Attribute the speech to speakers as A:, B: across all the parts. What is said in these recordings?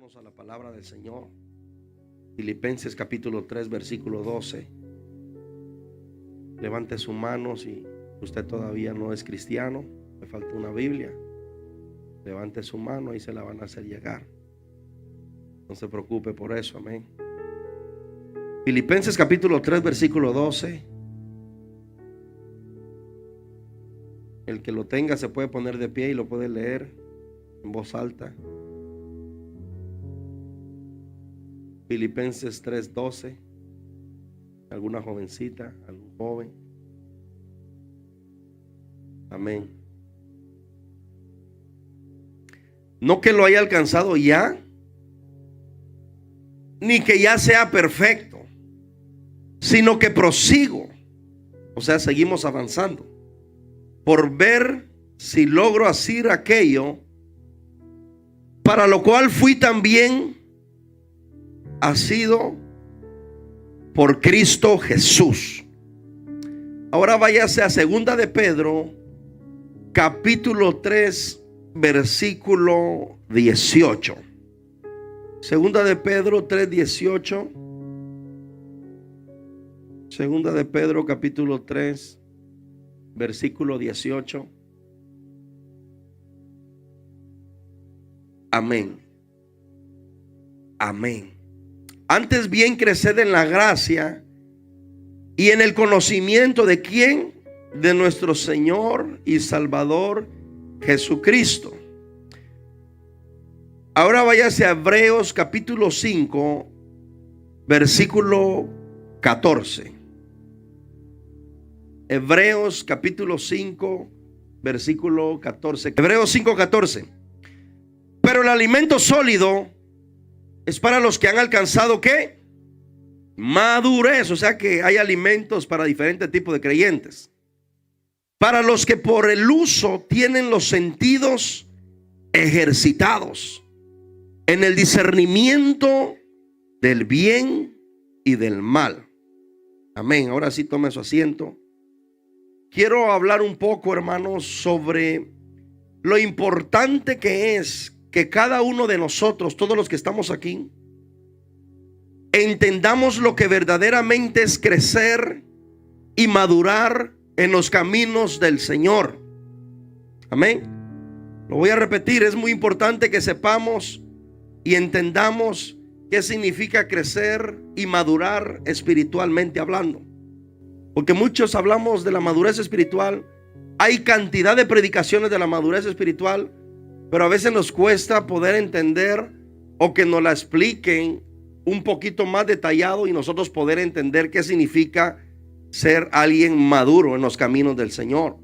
A: Vamos a la palabra del Señor. Filipenses capítulo 3 versículo 12. Levante su mano si usted todavía no es cristiano, le falta una Biblia. Levante su mano y se la van a hacer llegar. No se preocupe por eso, amén. Filipenses capítulo 3 versículo 12. El que lo tenga se puede poner de pie y lo puede leer en voz alta. Filipenses 3:12. ¿Alguna jovencita? ¿Algún joven? Amén. No que lo haya alcanzado ya, ni que ya sea perfecto, sino que prosigo. O sea, seguimos avanzando por ver si logro hacer aquello para lo cual fui también asido por Cristo Jesús. Ahora váyase a segunda de Pedro capítulo 3 versículo 18. Segunda de Pedro 3:18. Segunda de Pedro capítulo 3 versículo 18. Amén. Amén. Antes bien creced en la gracia y en el conocimiento de ¿quién? De nuestro Señor y Salvador Jesucristo. Ahora váyase a Hebreos capítulo 5 versículo 14. Hebreos capítulo 5 versículo 14. Hebreos 5:14. Pero el alimento sólido es para los que han alcanzado ¿qué? Madurez. O sea que hay alimentos para diferentes tipos de creyentes. Para los que por el uso tienen los sentidos ejercitados en el discernimiento del bien y del mal. Amén. Ahora sí tome su asiento. Quiero hablar un poco, hermanos, sobre lo importante que es que cada uno de nosotros, todos los que estamos aquí, entendamos lo que verdaderamente es crecer y madurar en los caminos del Señor. Amén. Lo voy a repetir, es muy importante que sepamos y entendamos qué significa crecer y madurar espiritualmente hablando. Porque muchos hablamos de la madurez espiritual. Hay cantidad de predicaciones de la madurez espiritual, pero a veces nos cuesta poder entender o que nos la expliquen un poquito más detallado y nosotros poder entender qué significa ser alguien maduro en los caminos del Señor.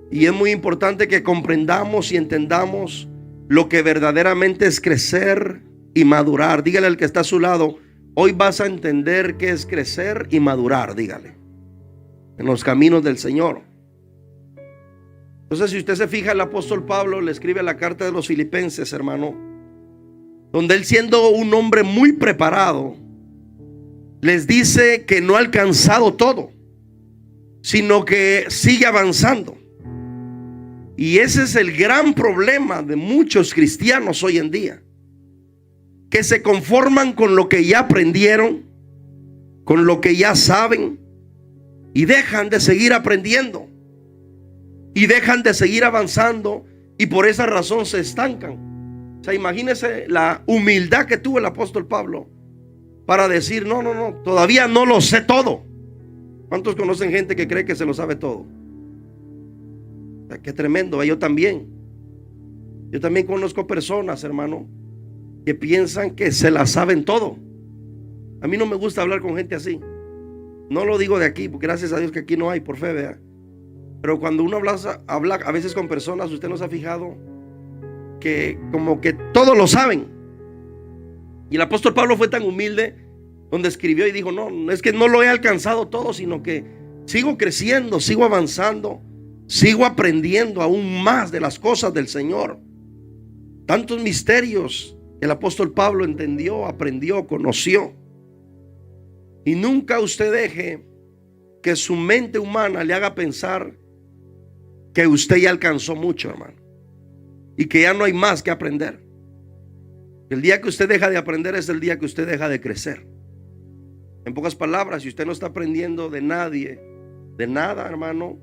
A: Y es muy importante que comprendamos y entendamos lo que verdaderamente es crecer y madurar. Dígale al que está a su lado: hoy vas a entender qué es crecer y madurar. Dígale, en los caminos del Señor. Entonces, si usted se fija, el apóstol Pablo le escribe la carta de los Filipenses, hermano, donde él, siendo un hombre muy preparado, les dice que no ha alcanzado todo, sino que sigue avanzando. Y ese es el gran problema de muchos cristianos hoy en día, que se conforman con lo que ya aprendieron, con lo que ya saben, y dejan de seguir aprendiendo y dejan de seguir avanzando, y por esa razón se estancan. O sea, imagínese la humildad que tuvo el apóstol Pablo para decir: no, todavía no lo sé todo. ¿Cuántos conocen gente que cree que se lo sabe todo? O sea, qué tremendo. Yo también conozco personas, hermano, que piensan que se la saben todo. A mí no me gusta hablar con gente así. No lo digo de aquí, porque gracias a Dios que aquí no hay, por fe, vea. Pero cuando uno habla a veces con personas, usted no se ha fijado que como que todos lo saben. Y el apóstol Pablo fue tan humilde, donde escribió y dijo: no, es que no lo he alcanzado todo, sino que sigo creciendo, sigo avanzando, sigo aprendiendo aún más de las cosas del Señor. Tantos misterios que el apóstol Pablo entendió, aprendió, conoció. Y nunca usted deje que su mente humana le haga pensar que usted ya alcanzó mucho, hermano, y que ya no hay más que aprender. El día que usted deja de aprender es el día que usted deja de crecer. En pocas palabras, si usted no está aprendiendo de nadie, de nada, hermano,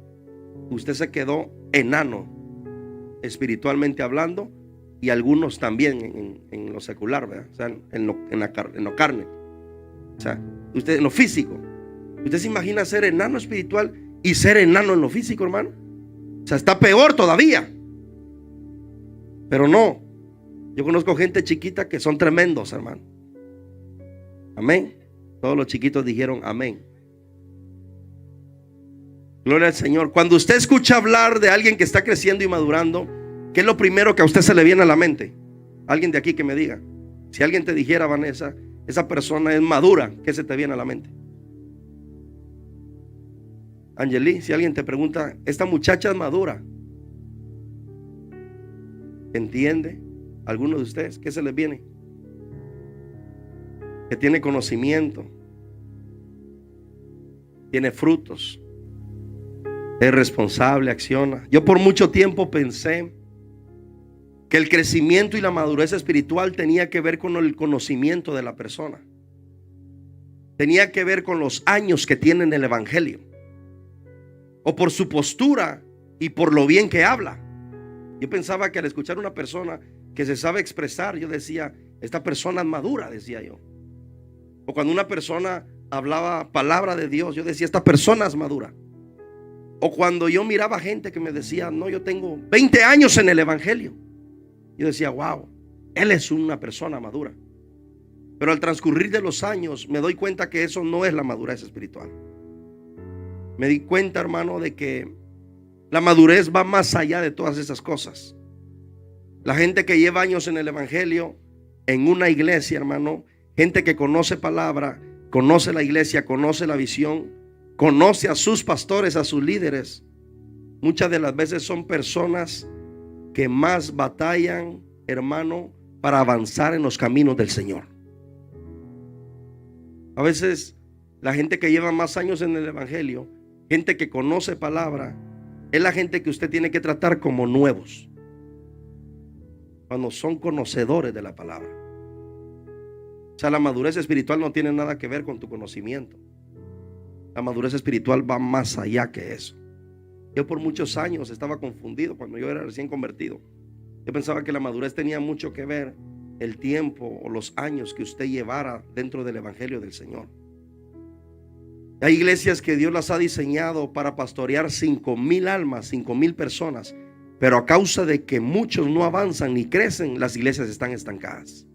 A: usted se quedó enano, espiritualmente hablando, y algunos también en lo secular, ¿verdad? O sea, en lo carne. O sea, usted en lo físico. ¿Usted se imagina ser enano espiritual y ser enano en lo físico, hermano? O sea, está peor todavía. Pero no. Yo conozco gente chiquita que son tremendos, hermano. Amén. Todos los chiquitos dijeron amén. Gloria al Señor. Cuando usted escucha hablar de alguien que está creciendo y madurando, ¿qué es lo primero que a usted se le viene a la mente? Alguien de aquí que me diga. Si alguien te dijera, Vanessa, esa persona es madura, ¿qué se te viene a la mente? Angeli, si alguien te pregunta, esta muchacha es madura, ¿entiende? ¿Alguno de ustedes qué se les viene? Que tiene conocimiento, tiene frutos, es responsable, acciona. Yo por mucho tiempo pensé que el crecimiento y la madurez espiritual tenía que ver con el conocimiento de la persona. Tenía que ver con los años que tiene en el evangelio, o por su postura y por lo bien que habla. Yo pensaba que al escuchar a una persona que se sabe expresar, yo decía, esta persona es madura, decía yo. O cuando una persona hablaba palabra de Dios, yo decía, esta persona es madura. O cuando yo miraba gente que me decía, no, yo tengo 20 años en el evangelio, yo decía, wow, él es una persona madura. Pero al transcurrir de los años me doy cuenta que eso no es la madurez espiritual. Me di cuenta, hermano, de que la madurez va más allá de todas esas cosas. La gente que lleva años en el evangelio, en una iglesia, hermano, gente que conoce palabra, conoce la iglesia, conoce la visión, conoce a sus pastores, a sus líderes, muchas de las veces son personas que más batallan, hermano, para avanzar en los caminos del Señor. A veces la gente que lleva más años en el evangelio, gente que conoce palabra, es la gente que usted tiene que tratar como nuevos, cuando son conocedores de la palabra. O sea, la madurez espiritual no tiene nada que ver con tu conocimiento. La madurez espiritual va más allá que eso. Yo por muchos años estaba confundido cuando yo era recién convertido. Yo pensaba que la madurez tenía mucho que ver el tiempo o los años que usted llevara dentro del evangelio del Señor. Hay iglesias que Dios las ha diseñado para pastorear 5,000 almas, 5,000 personas, pero a causa de que muchos no avanzan ni crecen, las iglesias están estancadas.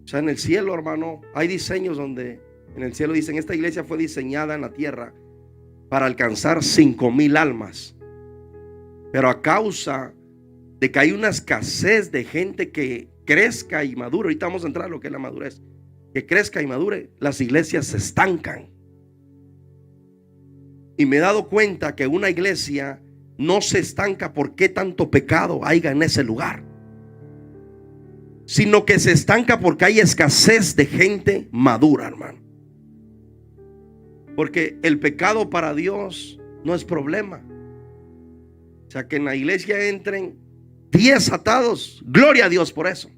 A: O sea, en el cielo, hermano, hay diseños donde en el cielo dicen, esta iglesia fue diseñada en la tierra para alcanzar 5,000 almas, pero a causa de que hay una escasez de gente que crezca y madure, ahorita vamos a entrar a lo que es la madurez, que crezca y madure, las iglesias se estancan. Y me he dado cuenta que una iglesia no se estanca porque tanto pecado haya en ese lugar, sino que se estanca porque hay escasez de gente madura, hermano. Porque el pecado para Dios no es problema. O sea, que en la iglesia entren 10 atados, gloria a Dios por eso.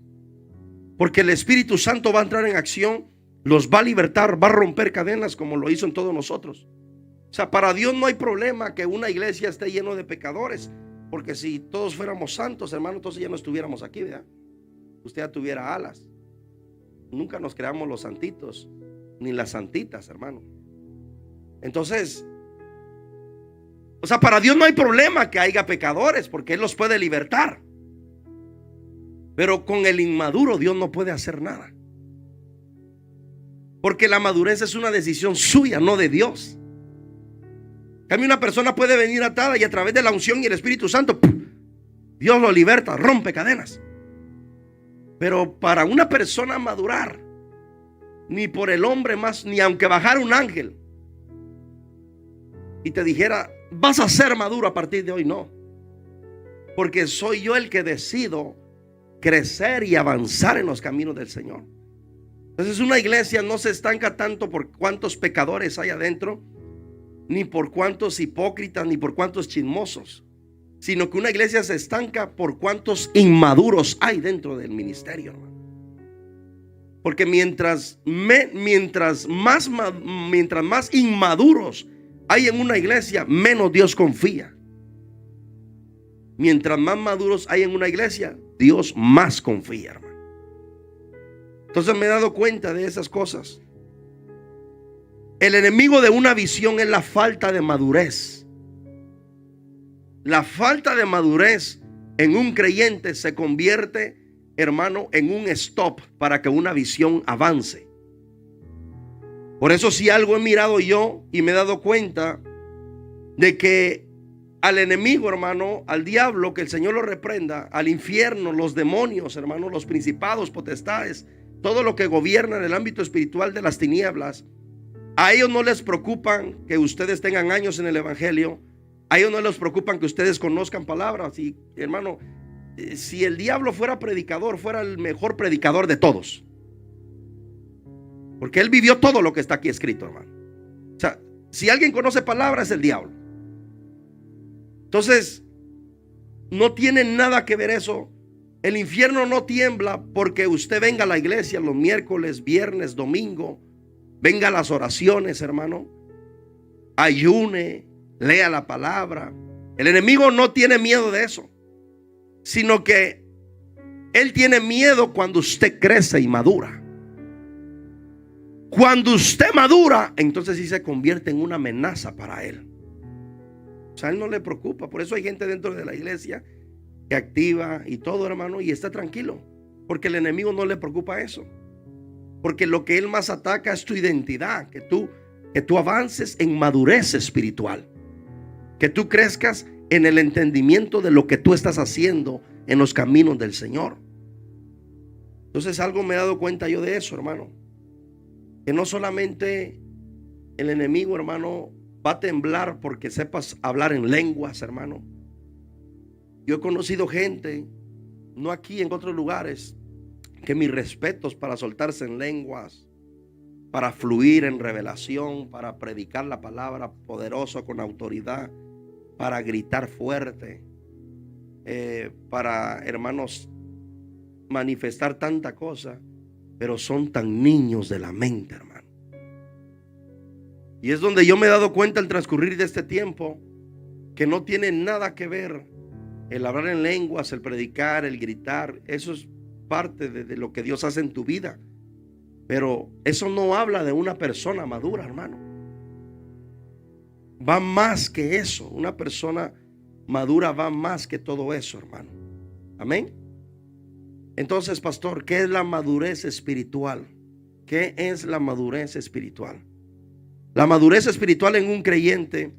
A: Porque el Espíritu Santo va a entrar en acción, los va a libertar, va a romper cadenas como lo hizo en todos nosotros. O sea, para Dios no hay problema que una iglesia esté lleno de pecadores, porque si todos fuéramos santos, hermano, entonces ya no estuviéramos aquí, ¿verdad? Usted ya tuviera alas. Nunca nos creamos los santitos, ni las santitas, hermano. Entonces, o sea, para Dios no hay problema que haya pecadores, porque Él los puede libertar. Pero con el inmaduro Dios no puede hacer nada, porque la madurez es una decisión suya, no de Dios. En cambio, una persona puede venir atada y a través de la unción y el Espíritu Santo, Dios lo liberta, rompe cadenas. Pero para una persona madurar, ni por el hombre más, ni aunque bajara un ángel y te dijera, vas a ser maduro a partir de hoy, no. Porque soy yo el que decido crecer y avanzar en los caminos del Señor. Entonces una iglesia no se estanca tanto por cuántos pecadores hay adentro, ni por cuántos hipócritas, ni por cuántos chismosos. sino que una iglesia se estanca por cuántos inmaduros hay dentro del ministerio, hermano. Porque mientras más inmaduros hay en una iglesia, menos Dios confía. Mientras más maduros hay en una iglesia, Dios más confía, hermano. Entonces me he dado cuenta de esas cosas. El enemigo de una visión es la falta de madurez. La falta de madurez en un creyente se convierte, hermano, en un stop para que una visión avance. Por eso, si algo he mirado yo y me he dado cuenta de que al enemigo, hermano, al diablo, que el Señor lo reprenda, al infierno, los demonios, hermano, los principados, potestades, todo lo que gobierna en el ámbito espiritual de las tinieblas, a ellos no les preocupan que ustedes tengan años en el evangelio. A ellos no les preocupan que ustedes conozcan palabras. Y, hermano, si el diablo fuera predicador, fuera el mejor predicador de todos, porque él vivió todo lo que está aquí escrito, hermano. O sea, si alguien conoce palabras, es el diablo. Entonces, no tiene nada que ver eso. El infierno no tiembla porque usted venga a la iglesia los miércoles, viernes, domingo, venga a las oraciones, hermano, ayune, lea la palabra. El enemigo no tiene miedo de eso, sino que él tiene miedo cuando usted crece y madura. Cuando usted madura, entonces sí se convierte en una amenaza para él. O sea, a él no le preocupa. Por eso hay gente dentro de la iglesia que activa y todo, hermano, y está tranquilo, porque el enemigo no le preocupa eso. Porque lo que él más ataca es tu identidad, que tú avances en madurez espiritual, que tú crezcas en el entendimiento de lo que tú estás haciendo en los caminos del Señor. Entonces, algo me he dado cuenta yo de eso, hermano, que no solamente el enemigo, hermano, va a temblar porque sepas hablar en lenguas, hermano. Yo he conocido gente, no aquí, en otros lugares, que mis respetos para soltarse en lenguas, para fluir en revelación, para predicar la palabra poderosa con autoridad, para gritar fuerte, para, hermanos, manifestar tanta cosa, pero son tan niños de la mente, hermano. Y es donde yo me he dado cuenta al transcurrir de este tiempo que no tiene nada que ver el hablar en lenguas, el predicar, el gritar. Eso es parte de lo que Dios hace en tu vida, pero eso no habla de una persona madura, hermano. Va más que eso. Una persona madura va más que todo eso, hermano. Amén. Entonces, pastor, ¿qué es la madurez espiritual? ¿Qué es la madurez espiritual? La madurez espiritual en un creyente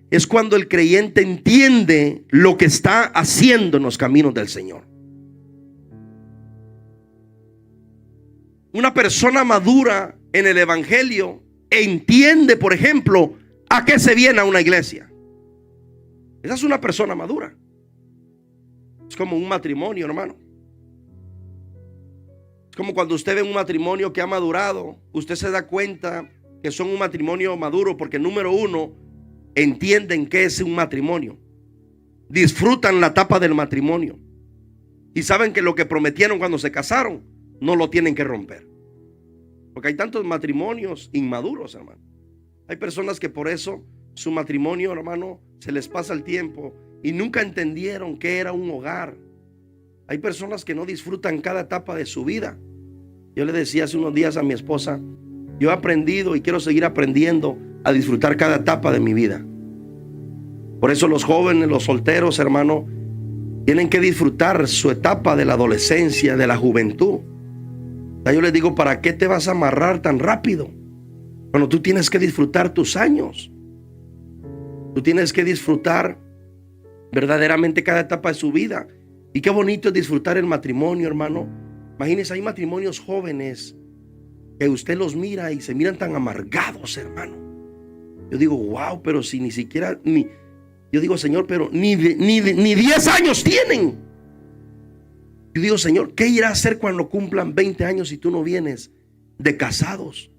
A: es cuando el creyente entiende lo que está haciendo en los caminos del Señor. Una persona madura en el evangelio entiende, por ejemplo, a qué se viene a una iglesia. Esa es una persona madura. Es como un matrimonio, hermano. Es como cuando usted ve un matrimonio que ha madurado, usted se da cuenta que son un matrimonio maduro porque, número uno, entienden qué es un matrimonio, disfrutan la etapa del matrimonio y saben que lo que prometieron cuando se casaron no lo tienen que romper. Porque hay tantos matrimonios inmaduros, hermano. Hay personas que por eso su matrimonio, hermano, se les pasa el tiempo y nunca entendieron qué era un hogar. Hay personas que no disfrutan cada etapa de su vida. Yo le decía hace unos días a mi esposa, yo he aprendido y quiero seguir aprendiendo a disfrutar cada etapa de mi vida. Por eso los jóvenes, los solteros, hermano, tienen que disfrutar su etapa de la adolescencia, de la juventud. Yo les digo, ¿para qué te vas a amarrar tan rápido? Cuando tú tienes que disfrutar tus años. Tú tienes que disfrutar verdaderamente cada etapa de su vida. Y qué bonito es disfrutar el matrimonio, hermano. Imagínense, hay matrimonios jóvenes que usted los mira y se miran tan amargados, hermano. Yo digo, wow, pero si ni siquiera, yo digo, Señor, pero ni 10 años tienen. Yo digo, Señor, ¿qué irá a hacer cuando cumplan 20 años si tú no vienes de casados?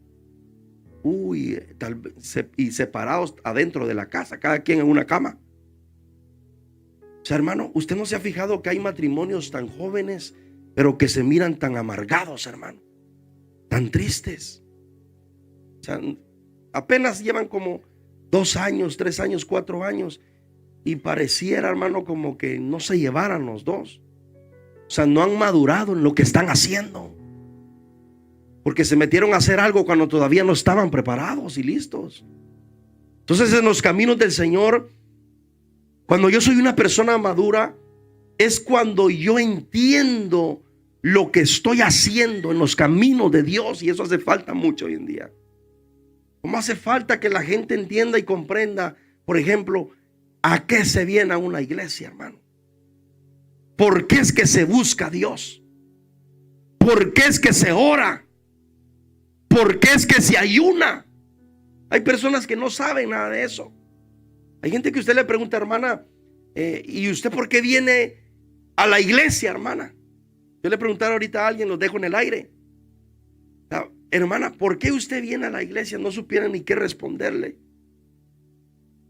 A: Tal vez, y separados adentro de la casa, cada quien en una cama. O sea, hermano, usted no se ha fijado que hay matrimonios tan jóvenes, pero que se miran tan amargados, hermano, tan tristes. O sea, apenas llevan como 2 años, 3 años, 4 años, y pareciera, hermano, como que no se llevaran los dos. O sea, no han madurado en lo que están haciendo, porque se metieron a hacer algo cuando todavía no estaban preparados y listos. Entonces, en los caminos del Señor, cuando yo soy una persona madura, es cuando yo entiendo lo que estoy haciendo en los caminos de Dios. Y eso hace falta mucho hoy en día. Como hace falta que la gente entienda y comprenda, por ejemplo, a qué se viene a una iglesia, hermano. ¿Por qué es que se busca a Dios? ¿Por qué es que se ora? ¿Por qué es que se ayuna? Hay personas que no saben nada de eso. Hay gente que usted le pregunta, hermana, ¿y usted por qué viene a la iglesia, hermana? Yo le preguntara ahorita a alguien, los dejo en el aire. Hermana, ¿por qué usted viene a la iglesia? No supiera ni qué responderle.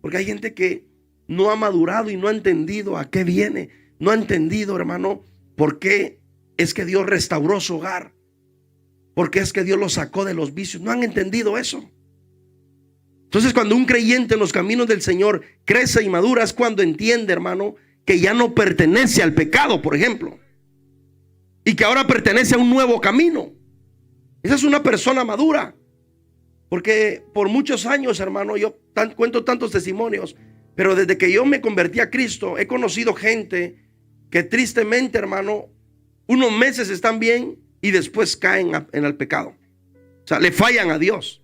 A: Porque hay gente que no ha madurado y no ha entendido a qué viene. No ha entendido, hermano, por qué es que Dios restauró su hogar. ¿Por qué es que Dios lo sacó de los vicios? No han entendido eso. Entonces, cuando un creyente en los caminos del Señor crece y madura, es cuando entiende, hermano, que ya no pertenece al pecado, por ejemplo, y que ahora pertenece a un nuevo camino. Esa es una persona madura. Porque por muchos años, hermano, yo cuento tantos testimonios, pero desde que yo me convertí a Cristo, he conocido gente que tristemente, hermano, unos meses están bien y después caen en el pecado. O sea, le fallan a Dios.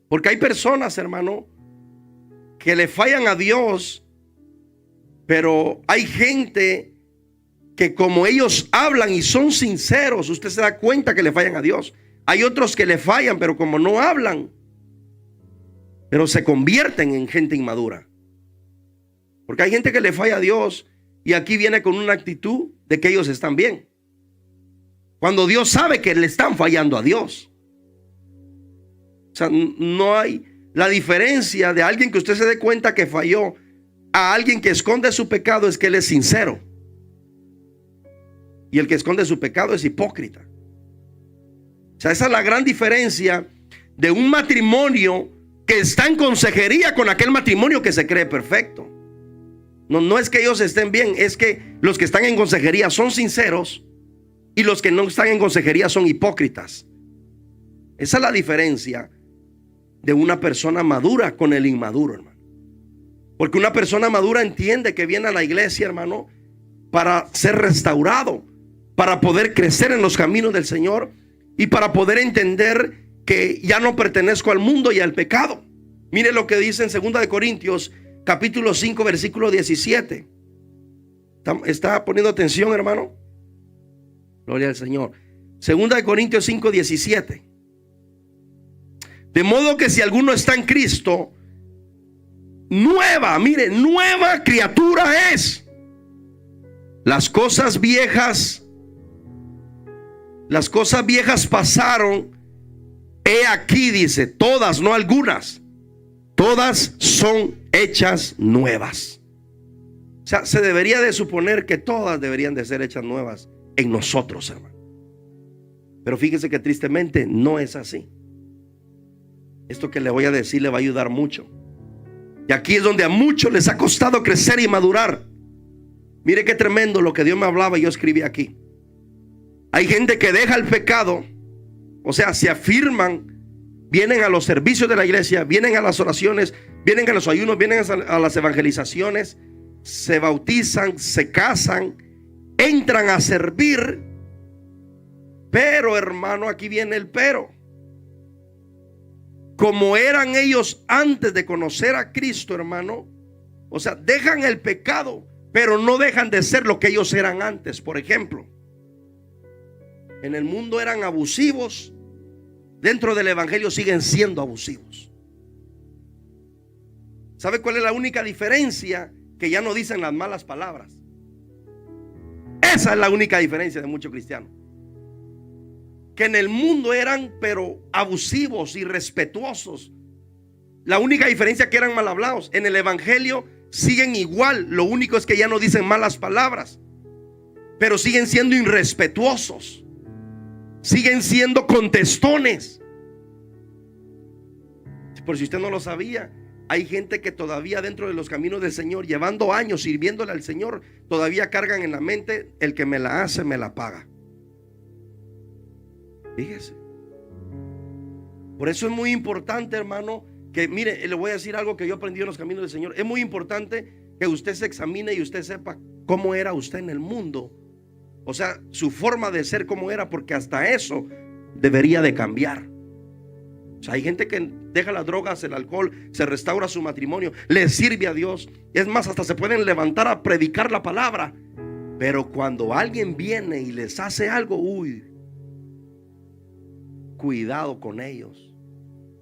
A: Porque hay personas, hermano, que le fallan a Dios, pero hay gente que como ellos hablan y son sinceros, usted se da cuenta que le fallan a Dios. Hay otros que le fallan, pero como no hablan, pero se convierten en gente inmadura. Porque hay gente que le falla a Dios y aquí viene con una actitud de que ellos están bien, cuando Dios sabe que le están fallando a Dios. O sea, no hay la diferencia de alguien que usted se dé cuenta que falló a alguien que esconde su pecado, es que él es sincero. Y el que esconde su pecado es hipócrita. O sea, esa es la gran diferencia de un matrimonio que está en consejería con aquel matrimonio que se cree perfecto. No es que ellos estén bien, es que los que están en consejería son sinceros y los que no están en consejería son hipócritas. Esa es la diferencia de una persona madura con el inmaduro, hermano. Porque una persona madura entiende que viene a la iglesia, hermano, para ser restaurado, para poder crecer en los caminos del Señor y para poder entender que ya no pertenezco al mundo y al pecado. Mire lo que dice en 2 de Corintios capítulo 5 versículo 17. ¿Está poniendo atención, hermano? Gloria al Señor. 2 de Corintios 5, 17. De modo que si alguno está en Cristo, nueva criatura es. Las cosas viejas pasaron. He aquí, dice, todas, no algunas, todas son hechas nuevas. O sea, se debería de suponer que todas deberían de ser hechas nuevas en nosotros, hermano. Pero fíjese que tristemente no es así. Esto que le voy a decir le va a ayudar mucho. Y aquí es donde a muchos les ha costado crecer y madurar. Mire qué tremendo lo que Dios me hablaba y yo escribí aquí. Hay gente que deja el pecado, o sea, se afirman, vienen a los servicios de la iglesia, vienen a las oraciones, vienen a los ayunos, vienen a las evangelizaciones, se bautizan, se casan, entran a servir. Pero, hermano, aquí viene el pero. Como eran ellos antes de conocer a Cristo, hermano, o sea, dejan el pecado, pero no dejan de ser lo que ellos eran antes. Por ejemplo, en el mundo eran abusivos, dentro del evangelio siguen siendo abusivos. ¿Sabe cuál es la única diferencia? Que ya no dicen las malas palabras. Esa es la única diferencia de muchos cristianos. Que en el mundo eran pero abusivos, irrespetuosos. La única diferencia que eran mal hablados. En el evangelio siguen igual. Lo único es que ya no dicen malas palabras, pero siguen siendo irrespetuosos, siguen siendo contestones. Por si usted no lo sabía, hay gente que todavía dentro de los caminos del Señor, llevando años sirviéndole al Señor, todavía cargan en la mente: el que me la hace, me la paga. Fíjese. Por eso es muy importante, hermano, que mire, le voy a decir algo que yo aprendí en los caminos del Señor. Es muy importante que usted se examine y usted sepa cómo era usted en el mundo. O sea, su forma de ser, cómo era, porque hasta eso debería de cambiar. O sea, hay gente que deja las drogas, el alcohol, se restaura su matrimonio, le sirve a Dios. Es más, hasta se pueden levantar a predicar la palabra. Pero cuando alguien viene y les hace algo, cuidado con ellos.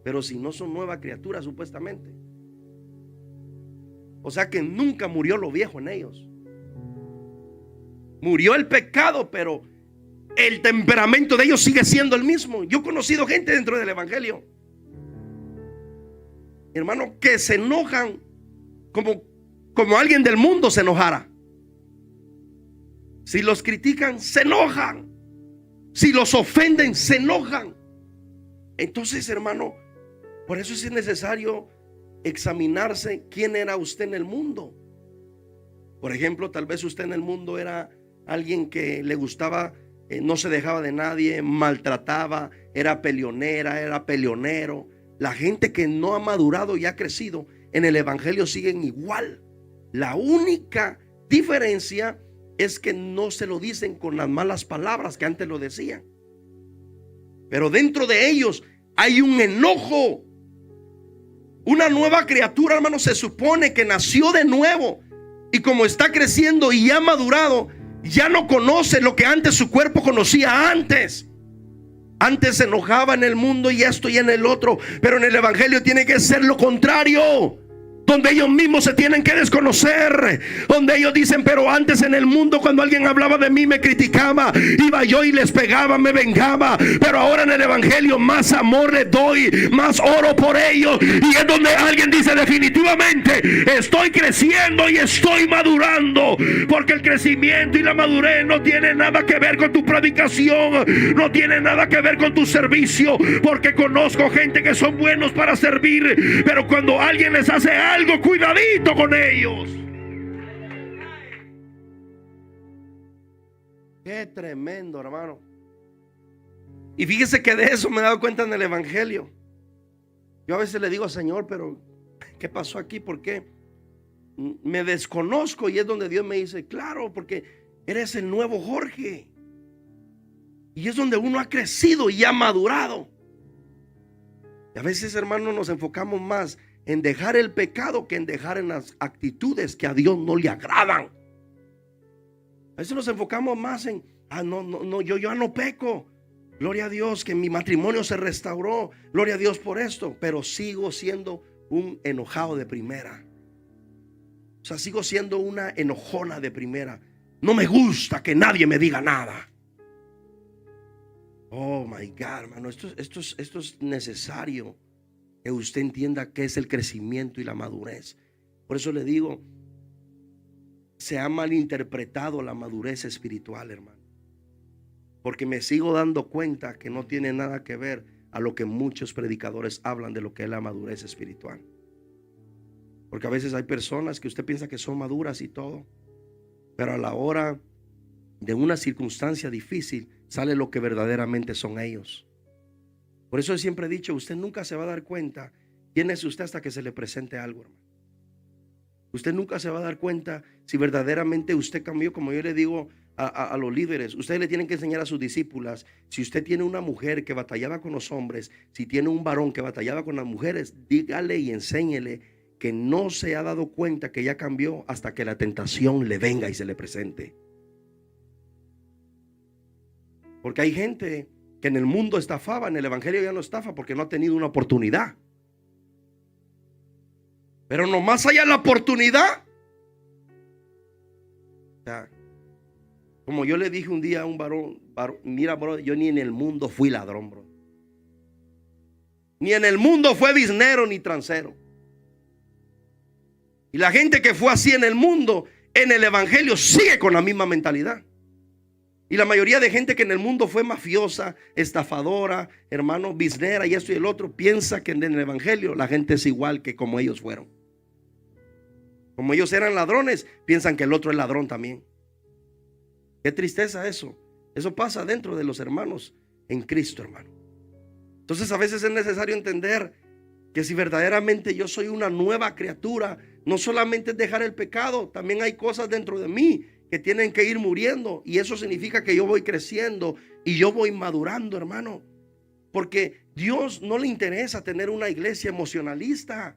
A: Pero si no son nueva criatura supuestamente. O sea que nunca murió lo viejo en ellos. Murió el pecado, pero el temperamento de ellos sigue siendo el mismo. Yo he conocido gente dentro del evangelio, hermano, que se enojan como alguien del mundo se enojara. Si los critican, se enojan. Si los ofenden, se enojan. Entonces, hermano, por eso es necesario examinarse quién era usted en el mundo. Por ejemplo, tal vez usted en el mundo era alguien que le gustaba, no se dejaba de nadie, maltrataba, era peleonera, era peleonero. La gente que no ha madurado y ha crecido en el evangelio siguen igual. La única diferencia es que no se lo dicen con las malas palabras que antes lo decían. Pero dentro de ellos hay un enojo. Una nueva criatura, hermano, se supone que nació de nuevo. Y como está creciendo y ha madurado, ya no conoce lo que antes su cuerpo conocía antes. Antes se enojaba en el mundo y esto y en el otro. Pero en el evangelio tiene que ser lo contrario. Donde ellos mismos se tienen que desconocer. Donde ellos dicen: pero antes en el mundo, cuando alguien hablaba de mí, me criticaba, iba yo y les pegaba, me vengaba. Pero ahora en el evangelio más amor les doy, más oro por ellos. Y es donde alguien dice: definitivamente estoy creciendo y estoy madurando. Porque el crecimiento y la madurez no tiene nada que ver con tu predicación, no tiene nada que ver con tu servicio. Porque conozco gente que son buenos para servir, pero cuando alguien les hace algo, cuidadito con ellos. Qué tremendo, hermano. Y fíjese que de eso me he dado cuenta en el evangelio. Yo a veces le digo: Señor, pero ¿qué pasó aquí? ¿Por qué? Me desconozco. Y es donde Dios me dice: claro, porque eres el nuevo Jorge. Y es donde uno ha crecido y ha madurado. Y a veces, hermano, nos enfocamos más en dejar el pecado que en dejar en las actitudes que a Dios no le agradan. A veces nos enfocamos más en: yo ya no peco. Gloria a Dios que mi matrimonio se restauró. Gloria a Dios por esto. Pero sigo siendo un enojado de primera. O sea, sigo siendo una enojona de primera. No me gusta que nadie me diga nada. Oh my God, hermano, esto es necesario que usted entienda qué es el crecimiento y la madurez. Por eso le digo, se ha malinterpretado la madurez espiritual, hermano. Porque me sigo dando cuenta que no tiene nada que ver a lo que muchos predicadores hablan de lo que es la madurez espiritual. Porque a veces hay personas que usted piensa que son maduras y todo, pero a la hora de una circunstancia difícil sale lo que verdaderamente son ellos. Por eso siempre he dicho: usted nunca se va a dar cuenta quién es usted hasta que se le presente algo, hermano. Usted nunca se va a dar cuenta si verdaderamente usted cambió. Como yo le digo a los líderes, ustedes le tienen que enseñar a sus discípulas: si usted tiene una mujer que batallaba con los hombres, si tiene un varón que batallaba con las mujeres, dígale y enséñele que no se ha dado cuenta que ya cambió hasta que la tentación le venga y se le presente. Porque hay gente que en el mundo estafaba, en el evangelio ya no estafa porque no ha tenido una oportunidad. Pero nomás haya la oportunidad. O sea, como yo le dije un día a un varón, mira, bro, yo ni en el mundo fui ladrón, bro. Ni en el mundo fue biznero ni transero. Y la gente que fue así en el mundo, en el evangelio sigue con la misma mentalidad. Y la mayoría de gente que en el mundo fue mafiosa, estafadora, hermano, biznera y esto y el otro, piensa que en el evangelio la gente es igual que como ellos fueron. Como ellos eran ladrones, piensan que el otro es ladrón también. Qué tristeza eso. Eso pasa dentro de los hermanos en Cristo, hermano. Entonces a veces es necesario entender que si verdaderamente yo soy una nueva criatura, no solamente es dejar el pecado, también hay cosas dentro de mí que tienen que ir muriendo. Y eso significa que yo voy creciendo y yo voy madurando, hermano. Porque Dios no le interesa tener una iglesia emocionalista.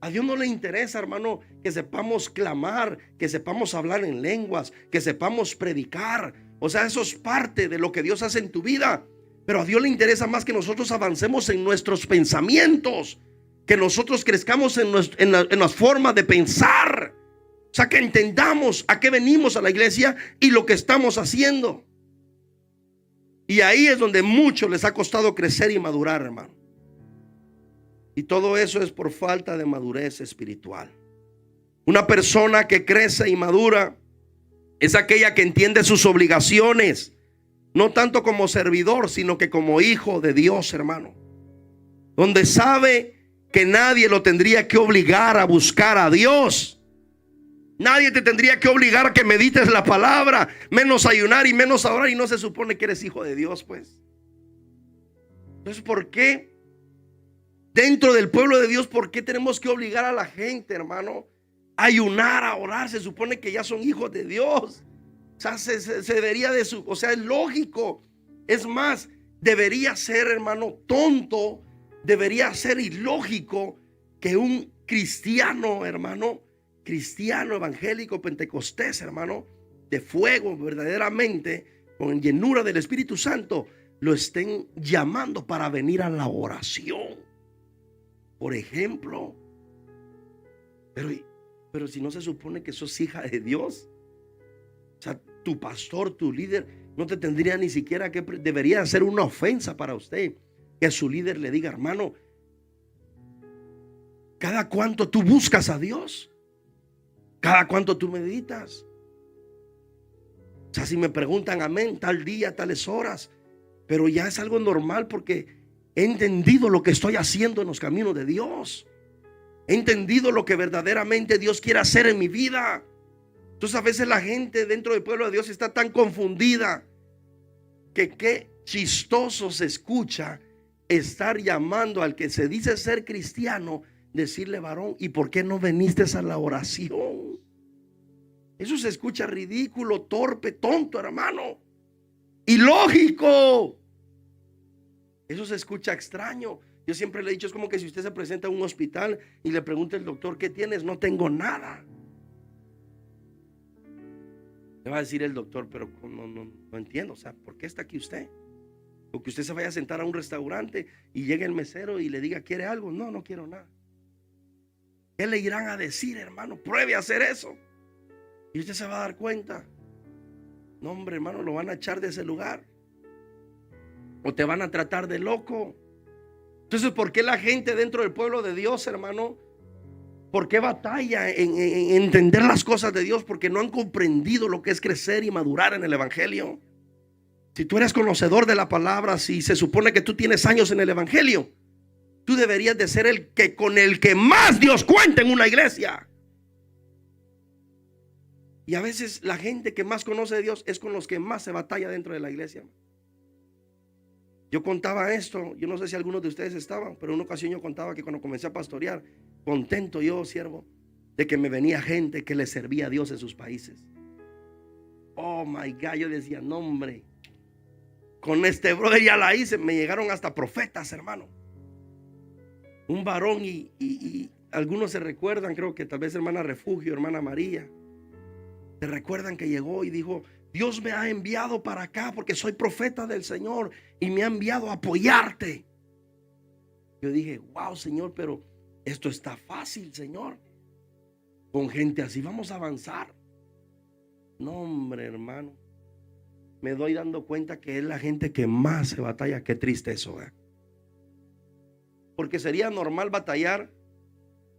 A: A Dios no le interesa, hermano, que sepamos clamar, que sepamos hablar en lenguas, que sepamos predicar. O sea, eso es parte de lo que Dios hace en tu vida. Pero a Dios le interesa más que nosotros avancemos en nuestros pensamientos, que nosotros crezcamos en las formas de pensar. O sea, que entendamos a qué venimos a la iglesia y lo que estamos haciendo. Y ahí es donde muchos les ha costado crecer y madurar, hermano. Y todo eso es por falta de madurez espiritual. Una persona que crece y madura es aquella que entiende sus obligaciones, no tanto como servidor, sino que como hijo de Dios, hermano. Donde sabe que nadie lo tendría que obligar a buscar a Dios. Nadie te tendría que obligar a que medites la palabra, menos ayunar y menos orar, y no se supone que eres hijo de Dios, pues. Entonces, ¿por qué dentro del pueblo de Dios, por qué tenemos que obligar a la gente, hermano, a ayunar, a orar? Se supone que ya son hijos de Dios. O sea, se debería de o sea, es lógico. Es más, debería ser, hermano, tonto, debería ser ilógico que un cristiano, hermano, cristiano evangélico pentecostés, hermano, de fuego verdaderamente, con llenura del Espíritu Santo, lo estén llamando para venir a la oración, por ejemplo. Pero si no se supone que sos hija de Dios, o sea, tu pastor, tu líder, no te tendría ni siquiera que, debería ser una ofensa para usted que a su líder le diga: hermano, ¿cada cuánto tú buscas a Dios? ¿Cada cuánto tú meditas? O sea, si me preguntan, amén, tal día, tales horas, pero ya es algo normal porque he entendido lo que estoy haciendo en los caminos de Dios. He entendido lo que verdaderamente Dios quiere hacer en mi vida. Entonces a veces la gente dentro del pueblo de Dios está tan confundida que qué chistoso se escucha estar llamando al que se dice ser cristiano, decirle: varón, ¿y por qué no viniste a la oración? Eso se escucha ridículo, torpe, tonto, hermano, ilógico. Eso se escucha extraño. Yo siempre le he dicho, es como que si usted se presenta a un hospital y le pregunta al doctor: ¿qué tienes? No tengo nada. Le va a decir el doctor: pero no entiendo, o sea, ¿por qué está aquí usted? O que usted se vaya a sentar a un restaurante y llegue el mesero y le diga: ¿quiere algo? No, no quiero nada. ¿Qué le irán a decir, hermano? Pruebe a hacer eso y usted se va a dar cuenta. No, hombre, hermano, lo van a echar de ese lugar o te van a tratar de loco. Entonces, ¿por qué la gente dentro del pueblo de Dios, hermano, por qué batalla en entender las cosas de Dios? Porque no han comprendido lo que es crecer y madurar en el evangelio. Si tú eres conocedor de la palabra, si se supone que tú tienes años en el evangelio, tú deberías de ser el que con el que más Dios cuenta en una iglesia. Y a veces la gente que más conoce de Dios es con los que más se batalla dentro de la iglesia. Yo contaba esto, yo no sé si algunos de ustedes estaban, pero en una ocasión yo contaba que cuando comencé a pastorear, contento yo, siervo, de que me venía gente que le servía a Dios en sus países. Oh my God, yo decía: no, hombre, con este brother ya la hice. Me llegaron hasta profetas, hermano. Un varón y algunos se recuerdan, creo que tal vez hermana Refugio, hermana María, se recuerdan que llegó y dijo: Dios me ha enviado para acá porque soy profeta del Señor y me ha enviado a apoyarte. Yo dije: wow, Señor, pero esto está fácil, Señor. Con gente así vamos a avanzar. No, hombre, hermano, me doy dando cuenta que es la gente que más se batalla. Qué triste eso, ¿eh? Porque sería normal batallar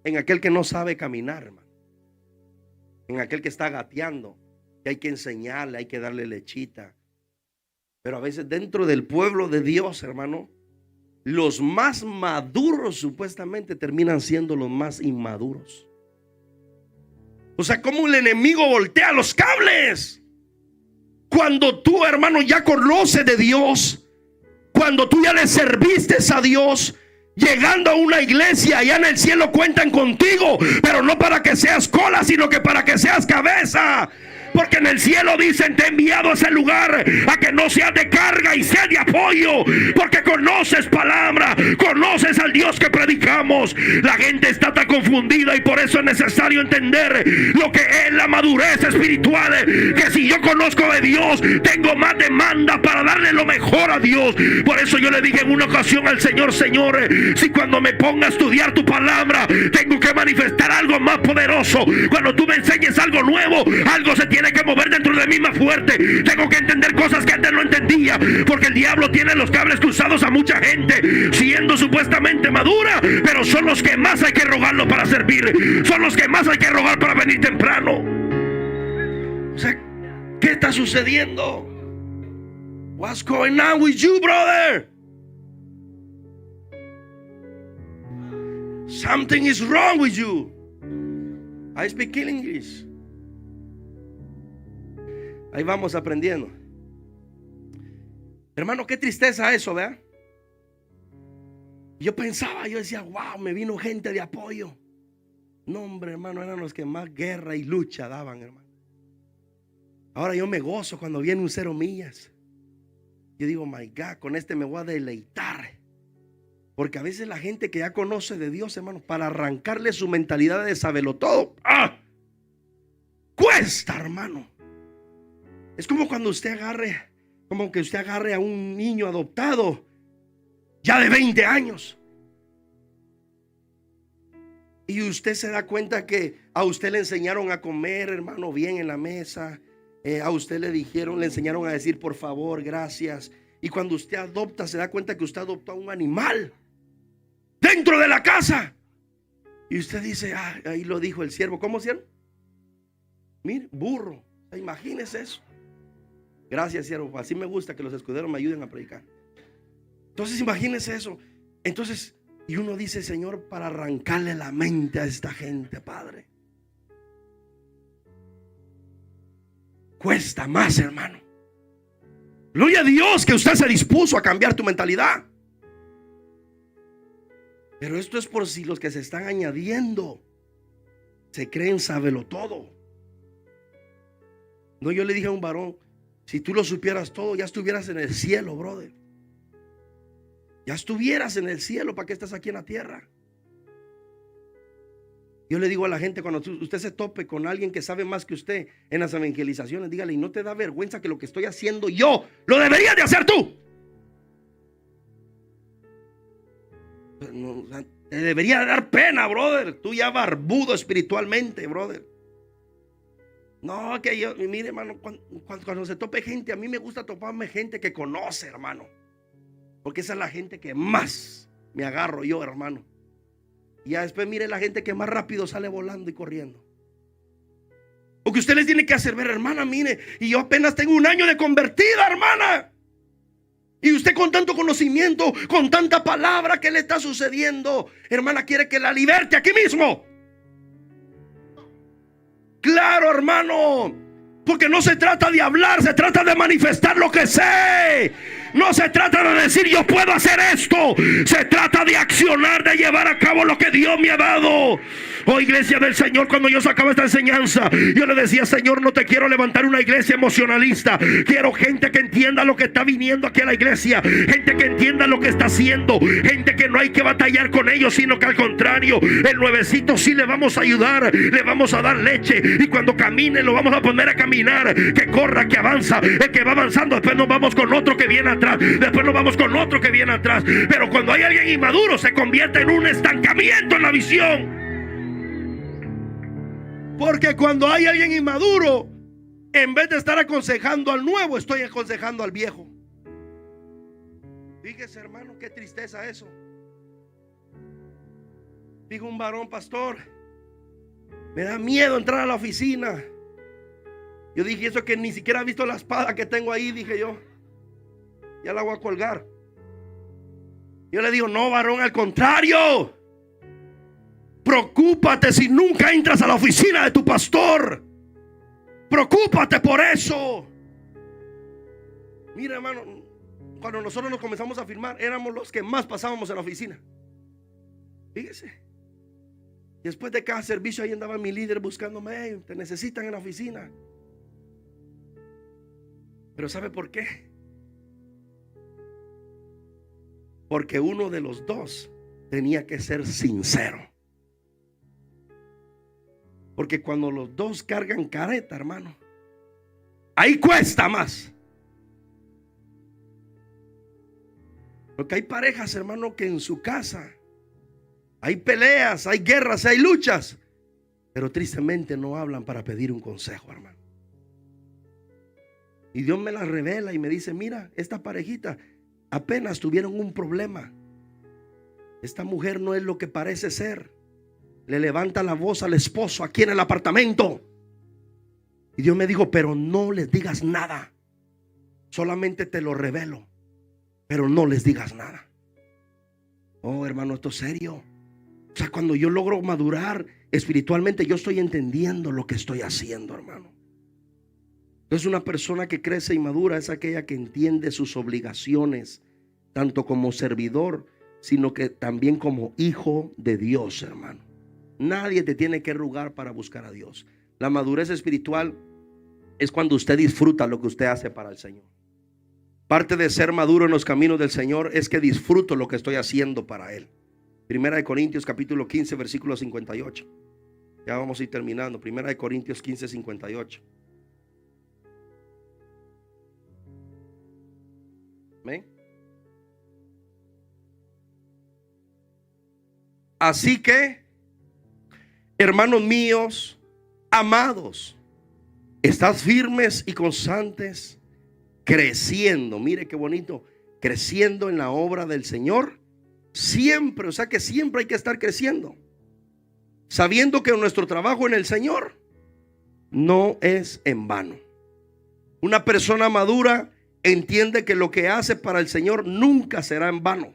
A: en aquel que no sabe caminar, hermano. en aquel que está gateando, que hay que enseñarle, hay que darle lechita. Pero a veces dentro del pueblo de Dios, hermano, los más maduros supuestamente terminan siendo los más inmaduros. O sea, como el enemigo voltea los cables. Cuando tú, hermano, ya conoces de Dios, cuando tú ya le serviste a Dios, llegando a una iglesia allá en el cielo cuentan contigo, pero no para que seas cola, sino que para que seas cabeza. Porque en el cielo dicen: te he enviado a ese lugar a que no seas de carga y sea de apoyo, porque conoces palabra, conoces al Dios que predicamos. La gente está tan confundida y por eso es necesario entender lo que es la madurez espiritual. Que si yo conozco de Dios, tengo más demanda para darle lo mejor a Dios. Por eso yo le dije en una ocasión al Señor: Señor, si cuando me ponga a estudiar tu palabra tengo que manifestar algo más poderoso, cuando tú me enseñes algo nuevo, algo se tiene que mover dentro de mí más fuerte. Tengo que entender cosas que antes no entendía, porque el diablo tiene los cables cruzados a mucha gente siendo supuestamente madura, pero son los que más hay que rogarlo para servir, son los que más hay que rogar para venir temprano. O sea, ¿qué está sucediendo? What's going on with you, brother? Something is wrong with you. I speak English. Ahí vamos aprendiendo. Hermano, qué tristeza eso, ¿verdad? Yo pensaba, yo decía: wow, me vino gente de apoyo. No, hombre, hermano, eran los que más guerra y lucha daban, hermano. Ahora yo me gozo cuando viene un 0 millas. Yo digo: my God, con este me voy a deleitar. Porque a veces la gente que ya conoce de Dios, hermano, para arrancarle su mentalidad de sabelotodo, cuesta, hermano. Es como cuando usted agarre a un niño adoptado ya de 20 años. Y usted se da cuenta que a usted le enseñaron a comer, hermano, bien en la mesa. A usted le enseñaron a decir por favor, gracias. Y cuando usted adopta, se da cuenta que usted adoptó a un animal dentro de la casa. Y usted dice: ahí lo dijo el siervo. ¿Cómo, siervo? Mire, burro. Imagínese eso. Gracias, siervo. Así me gusta que los escuderos me ayuden a predicar. Entonces imagínense eso. Entonces, y uno dice: Señor, para arrancarle la mente a esta gente, Padre. Cuesta más, hermano. Gloria a Dios que usted se dispuso a cambiar tu mentalidad. Pero esto es por si los que se están añadiendo se creen sábelo todo. No, yo le dije a un varón: si tú lo supieras todo, ya estuvieras en el cielo, brother. Ya estuvieras en el cielo. ¿Para qué estás aquí en la tierra? Yo le digo a la gente: cuando usted se tope con alguien que sabe más que usted en las evangelizaciones, dígale: ¿y no te da vergüenza que lo que estoy haciendo yo lo deberías de hacer tú? No, te debería dar pena, brother. Tú ya barbudo espiritualmente, brother. No, que yo, mire, hermano, cuando se tope gente, a mí me gusta toparme gente que conoce, hermano, porque esa es la gente que más me agarro yo, hermano. Y ya después mire la gente que más rápido sale volando y corriendo. Porque usted les tiene que hacer ver: hermana, mire, y yo apenas tengo 1 año de convertida, hermana. Y usted con tanto conocimiento, con tanta palabra, ¿qué le está sucediendo? Hermana, quiere que la liberte aquí mismo. Claro, hermano, porque no se trata de hablar, se trata de manifestar lo que sé. No se trata de decir: yo puedo hacer esto. Se trata de accionar, de llevar a cabo lo que Dios me ha dado. Oh, iglesia del Señor, cuando yo sacaba esta enseñanza, yo le decía: Señor, no te quiero levantar una iglesia emocionalista. Quiero gente que entienda lo que está viniendo aquí a la iglesia, gente que entienda lo que está haciendo, gente que no hay que batallar con ellos, sino que al contrario, el nuevecito sí le vamos a ayudar, le vamos a dar leche, y cuando camine lo vamos a poner a caminar, que corra, que avanza. El que va avanzando, después nos vamos con otro que viene atrás, después nos vamos con otro que viene atrás. Pero cuando hay alguien inmaduro, se convierte en un estancamiento en la visión. Porque cuando hay alguien inmaduro, en vez de estar aconsejando al nuevo, estoy aconsejando al viejo. Fíjese, hermano, qué tristeza eso. Dijo un varón: pastor, Me da miedo entrar a la oficina. Yo dije, eso que ni siquiera he visto la espada que tengo ahí, dije yo. Ya la voy a colgar. Yo le digo, no, varón, al contrario. Preocúpate si nunca entras a la oficina de tu pastor. Preocúpate por eso. Mira, hermano, cuando nosotros nos comenzamos a firmar, éramos los que más pasábamos en la oficina. Fíjese. Después de cada servicio ahí andaba mi líder buscándome. Hey, te necesitan en la oficina. Pero ¿sabe por qué? Porque uno de los dos tenía que ser sincero. Porque cuando los dos cargan careta, hermano, ahí cuesta más. Porque hay parejas, hermano, que en su casa hay peleas, hay guerras, hay luchas, pero tristemente no hablan para pedir un consejo, hermano. Y Dios me la revela y me dice, mira, esta parejita apenas tuvieron un problema. Esta mujer no es lo que parece ser. Le levanta la voz al esposo aquí en el apartamento. Y Dios me dijo, pero no les digas nada. Solamente te lo revelo, pero no les digas nada. Oh, hermano, esto es serio. O sea, cuando yo logro madurar espiritualmente, yo estoy entendiendo lo que estoy haciendo, hermano. Entonces, una persona que crece y madura es aquella que entiende sus obligaciones, tanto como servidor, sino que también como hijo de Dios, hermano. Nadie te tiene que rogar para buscar a Dios. La madurez espiritual es cuando usted disfruta lo que usted hace para el Señor. Parte de ser maduro en los caminos del Señor es que disfruto lo que estoy haciendo para Él. Primera de Corintios capítulo 15 versículo 58. Ya vamos a ir terminando. Primera de Corintios 15, 58. ¿Amén? Así que, hermanos míos, amados, estad firmes y constantes, creciendo. Mire qué bonito, creciendo en la obra del Señor. Siempre, o sea que siempre hay que estar creciendo, sabiendo que nuestro trabajo en el Señor no es en vano. Una persona madura entiende que lo que hace para el Señor nunca será en vano.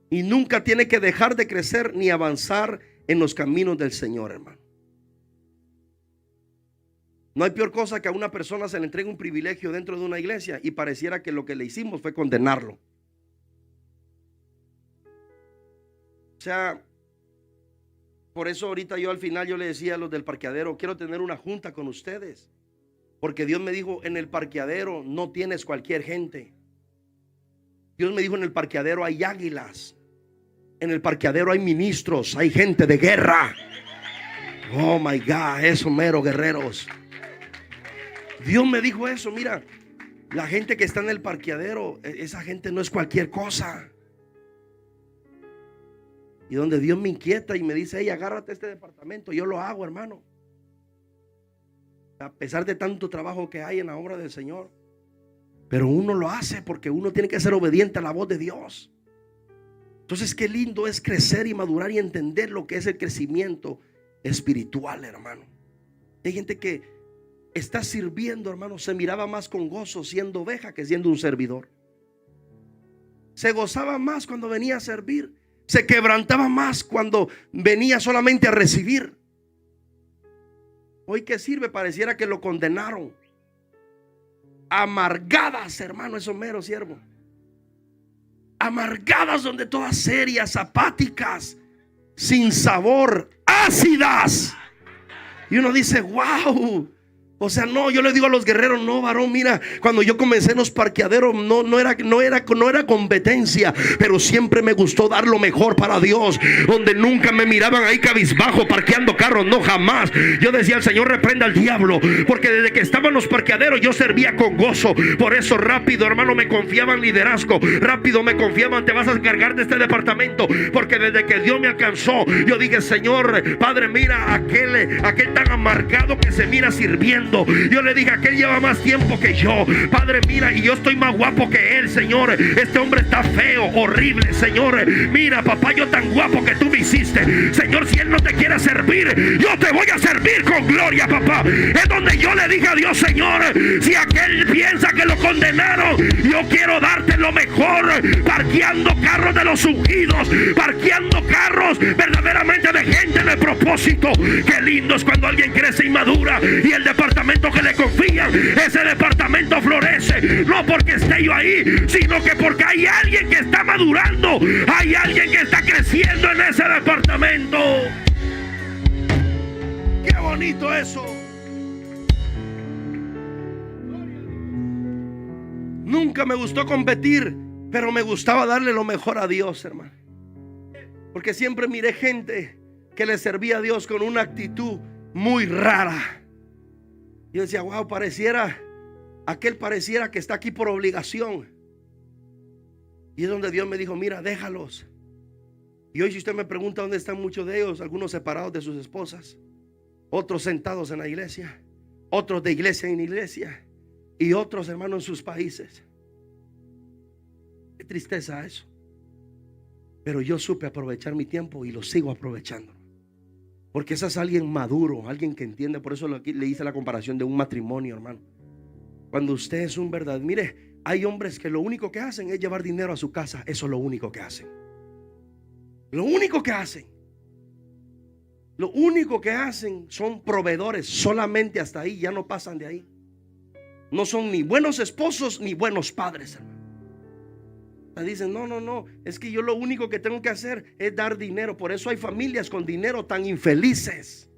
A: Y nunca tiene que dejar de crecer ni avanzar en los caminos del Señor, hermano. No hay peor cosa que a una persona se le entregue un privilegio dentro de una iglesia y pareciera que lo que le hicimos fue condenarlo. O sea, por eso ahorita yo al final yo le decía a los del parqueadero, quiero tener una junta con ustedes. Porque Dios me dijo, en el parqueadero no tienes cualquier gente. Dios me dijo, en el parqueadero hay águilas. En el parqueadero hay ministros, hay gente de guerra. Oh my God, eso mero, guerreros. Dios me dijo eso, mira, la gente que está en el parqueadero, esa gente no es cualquier cosa. Y donde Dios me inquieta y me dice, hey, agárrate este departamento, yo lo hago, hermano. A pesar de tanto trabajo que hay en la obra del Señor, pero uno lo hace porque uno tiene que ser obediente a la voz de Dios. Entonces qué lindo es crecer y madurar y entender lo que es el crecimiento espiritual, hermano. Hay gente que está sirviendo, hermano, se miraba más con gozo siendo oveja que siendo un servidor. Se gozaba más cuando venía a servir, se quebrantaba más cuando venía solamente a recibir. Hoy que sirve pareciera que lo condenaron. Amargadas, hermano, esos meros siervos. Amargadas, donde todas serias, apáticas, sin sabor, ácidas. Y uno dice, wow. O sea, no, yo le digo a los guerreros, no, varón, mira, cuando yo comencé en los parqueaderos no era competencia, pero siempre me gustó dar lo mejor para Dios, donde nunca me miraban ahí cabizbajo parqueando carros, no, jamás. Yo decía, el Señor reprenda al diablo, porque desde que estaba en los parqueaderos yo servía con gozo. Por eso rápido, hermano, me confiaban liderazgo, rápido me confiaban, te vas a encargar de este departamento, porque desde que Dios me alcanzó, yo dije, Señor, Padre, mira aquel tan amargado que se mira sirviendo. madurando. Yo le dije, aquel lleva más tiempo que yo. Padre, mira, y yo estoy más guapo que él, Señor. Este hombre está feo, horrible, Señor. Mira, papá, yo tan guapo que tú me hiciste. Señor, si él no te quiere servir, yo te voy a servir con gloria, papá. Es donde yo le dije a Dios, Señor, si aquel piensa que lo condenaron, yo quiero darte lo mejor. Parqueando carros de los ungidos, parqueando carros verdaderamente de gente de propósito. Qué lindo es cuando alguien crece y madura, y el departamento que le confían, ese departamento florece. No porque esté yo ahí, sino que porque hay alguien que está madurando, hay alguien que está creciendo en ese departamento. Qué bonito eso. Nunca me gustó competir, pero me gustaba darle lo mejor a Dios, hermano. Porque siempre miré gente que le servía a Dios con una actitud muy rara. Yo decía, wow, aquel pareciera que está aquí por obligación. Y es donde Dios me dijo, mira, déjalos. Y hoy si usted me pregunta dónde están muchos de ellos, algunos separados de sus esposas, otros sentados en la iglesia, otros de iglesia en iglesia, y otros, hermanos, en sus países. Qué tristeza eso. Pero yo supe aprovechar mi tiempo y lo sigo aprovechando. Porque ese es alguien maduro, alguien que entiende. Por eso le hice la comparación de un matrimonio, hermano. Cuando usted es un verdad, mire, hay hombres que lo único que hacen es llevar dinero a su casa. Eso es lo único que hacen. Lo único que hacen. Lo único que hacen son proveedores. Solamente hasta ahí, ya no pasan de ahí. No son ni buenos esposos ni buenos padres, hermano. Dicen, no, es que yo lo único que tengo que hacer es dar dinero. Por eso hay familias con dinero tan infelices.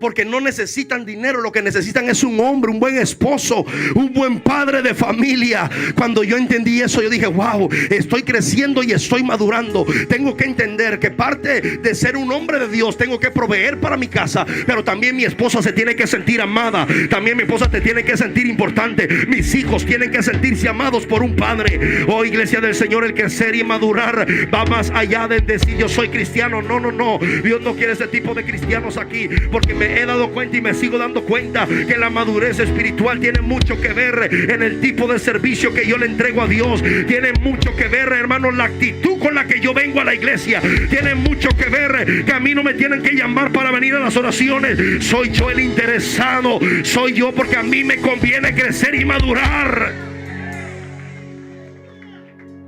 A: Porque no necesitan dinero, lo que necesitan es un hombre, un buen esposo, un buen padre de familia. Cuando yo entendí eso, yo dije, wow, estoy creciendo y estoy madurando. Tengo que entender que parte de ser un hombre de Dios, tengo que proveer para mi casa, pero también mi esposa se tiene que sentir amada. También mi esposa te tiene que sentir importante. Mis hijos tienen que sentirse amados por un padre. Oh, iglesia del Señor, el crecer y madurar va más allá de decir yo soy cristiano. No, Dios no quiere ese tipo de cristianos aquí, porque me he dado cuenta y me sigo dando cuenta que la madurez espiritual tiene mucho que ver en el tipo de servicio que yo le entrego a Dios. Tiene mucho que ver, hermano, la actitud con la que yo vengo a la iglesia. Tiene mucho que ver que a mí no me tienen que llamar para venir a las oraciones. Soy yo el interesado, soy yo porque a mí me conviene crecer y madurar.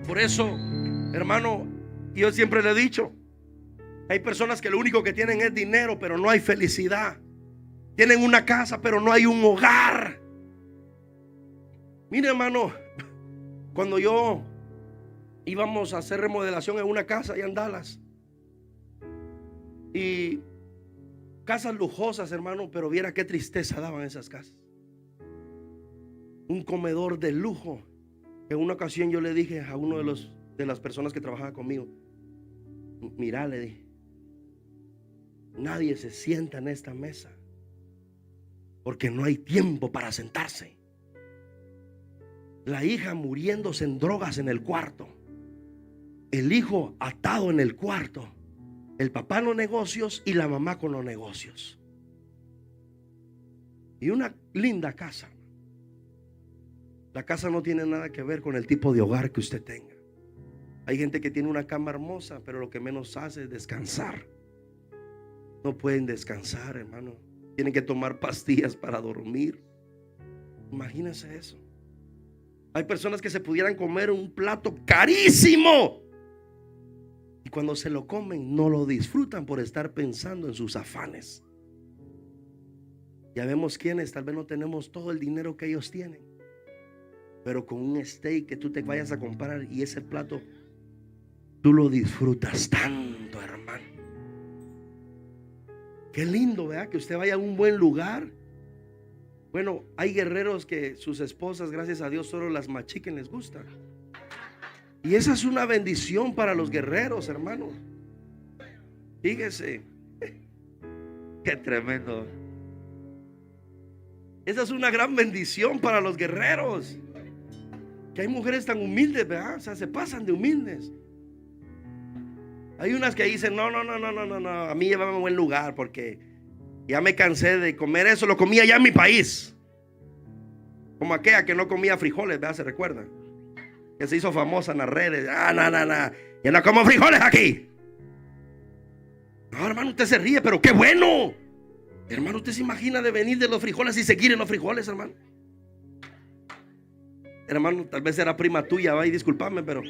A: Por eso, hermano, yo siempre le he dicho, hay personas que lo único que tienen es dinero, pero no hay felicidad. Tienen una casa, pero no hay un hogar. Mire, hermano, cuando yo íbamos a hacer remodelación en una casa allá en Dallas, y casas lujosas, hermano, pero viera qué tristeza daban esas casas. Un comedor de lujo. En una ocasión yo le dije a uno de las personas que trabajaba conmigo, mira, le dije, nadie se sienta en esta mesa porque no hay tiempo para sentarse. La hija muriéndose en drogas en el cuarto, el hijo atado en el cuarto, el papá en los negocios y la mamá con los negocios. Y una linda casa. La casa no tiene nada que ver con el tipo de hogar que usted tenga. Hay gente que tiene una cama hermosa, pero lo que menos hace es descansar. No pueden descansar, hermano. Tienen que tomar pastillas para dormir. Imagínense eso. Hay personas que se pudieran comer un plato carísimo, y cuando se lo comen no lo disfrutan por estar pensando en sus afanes. Ya vemos quiénes, tal vez no tenemos todo el dinero que ellos tienen, pero con un steak que tú te vayas a comprar y ese plato tú lo disfrutas tanto, hermano. Qué lindo, ¿verdad? Que usted vaya a un buen lugar. Bueno, hay guerreros que sus esposas, gracias a Dios, solo las machiquen les gusta. Y esa es una bendición para los guerreros, hermano. Fíjese. Qué tremendo. Esa es una gran bendición para los guerreros. Que hay mujeres tan humildes, ¿verdad? O sea, se pasan de humildes. Hay unas que dicen, no, a mí llévame a un buen lugar porque Ya me cansé de comer eso, lo comía ya en mi país. Como aquella que no comía frijoles, ¿verdad? ¿Se recuerda? Que se hizo famosa en las redes. Ya no como frijoles aquí. No, hermano, usted se ríe, pero qué bueno. Hermano, usted se imagina de venir de los frijoles y seguir en los frijoles, hermano. Hermano, tal vez era prima tuya, va, y discúlpame, pero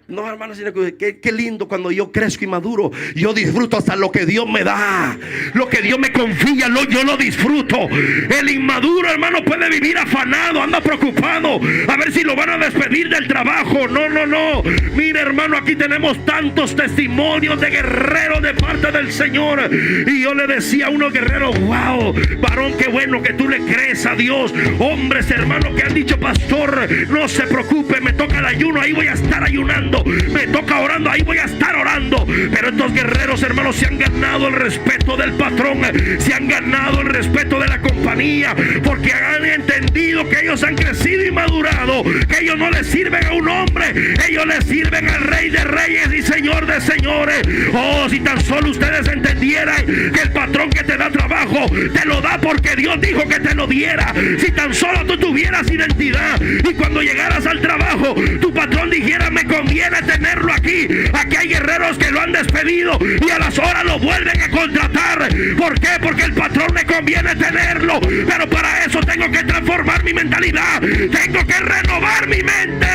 A: no, hermano, sino que qué lindo cuando yo crezco y maduro. Yo disfruto hasta lo que Dios me da. Lo que Dios me confía, yo lo disfruto. El inmaduro, hermano, puede vivir afanado, anda preocupado a ver si lo van a despedir del trabajo. No. Mira, hermano, aquí tenemos tantos testimonios de guerreros de parte del Señor. Y yo le decía a unos guerreros: wow, varón, qué bueno que tú le crees a Dios. Hombres, hermano, que han dicho: pastor, no se preocupe, me toca el ayuno, ahí voy a estar ayunando. Me toca orando, ahí voy a estar orando. Pero estos guerreros, hermanos, se han ganado el respeto del patrón, se han ganado el respeto de la compañía, porque han entendido que ellos han crecido y madurado, que ellos no le sirven a un hombre, ellos le sirven al Rey de Reyes y Señor de Señores. Oh, si tan solo ustedes entendieran que el patrón que te da trabajo te lo da porque Dios dijo que te lo diera. Si tan solo tú tuvieras identidad y cuando llegaras al trabajo tu patrón dijera: me conviene tenerlo aquí. Aquí hay guerreros que lo han despedido y a las horas lo vuelven a contratar. ¿Por qué? Porque el patrón me conviene tenerlo. Pero para eso tengo que transformar mi mentalidad, tengo que renovar mi mente.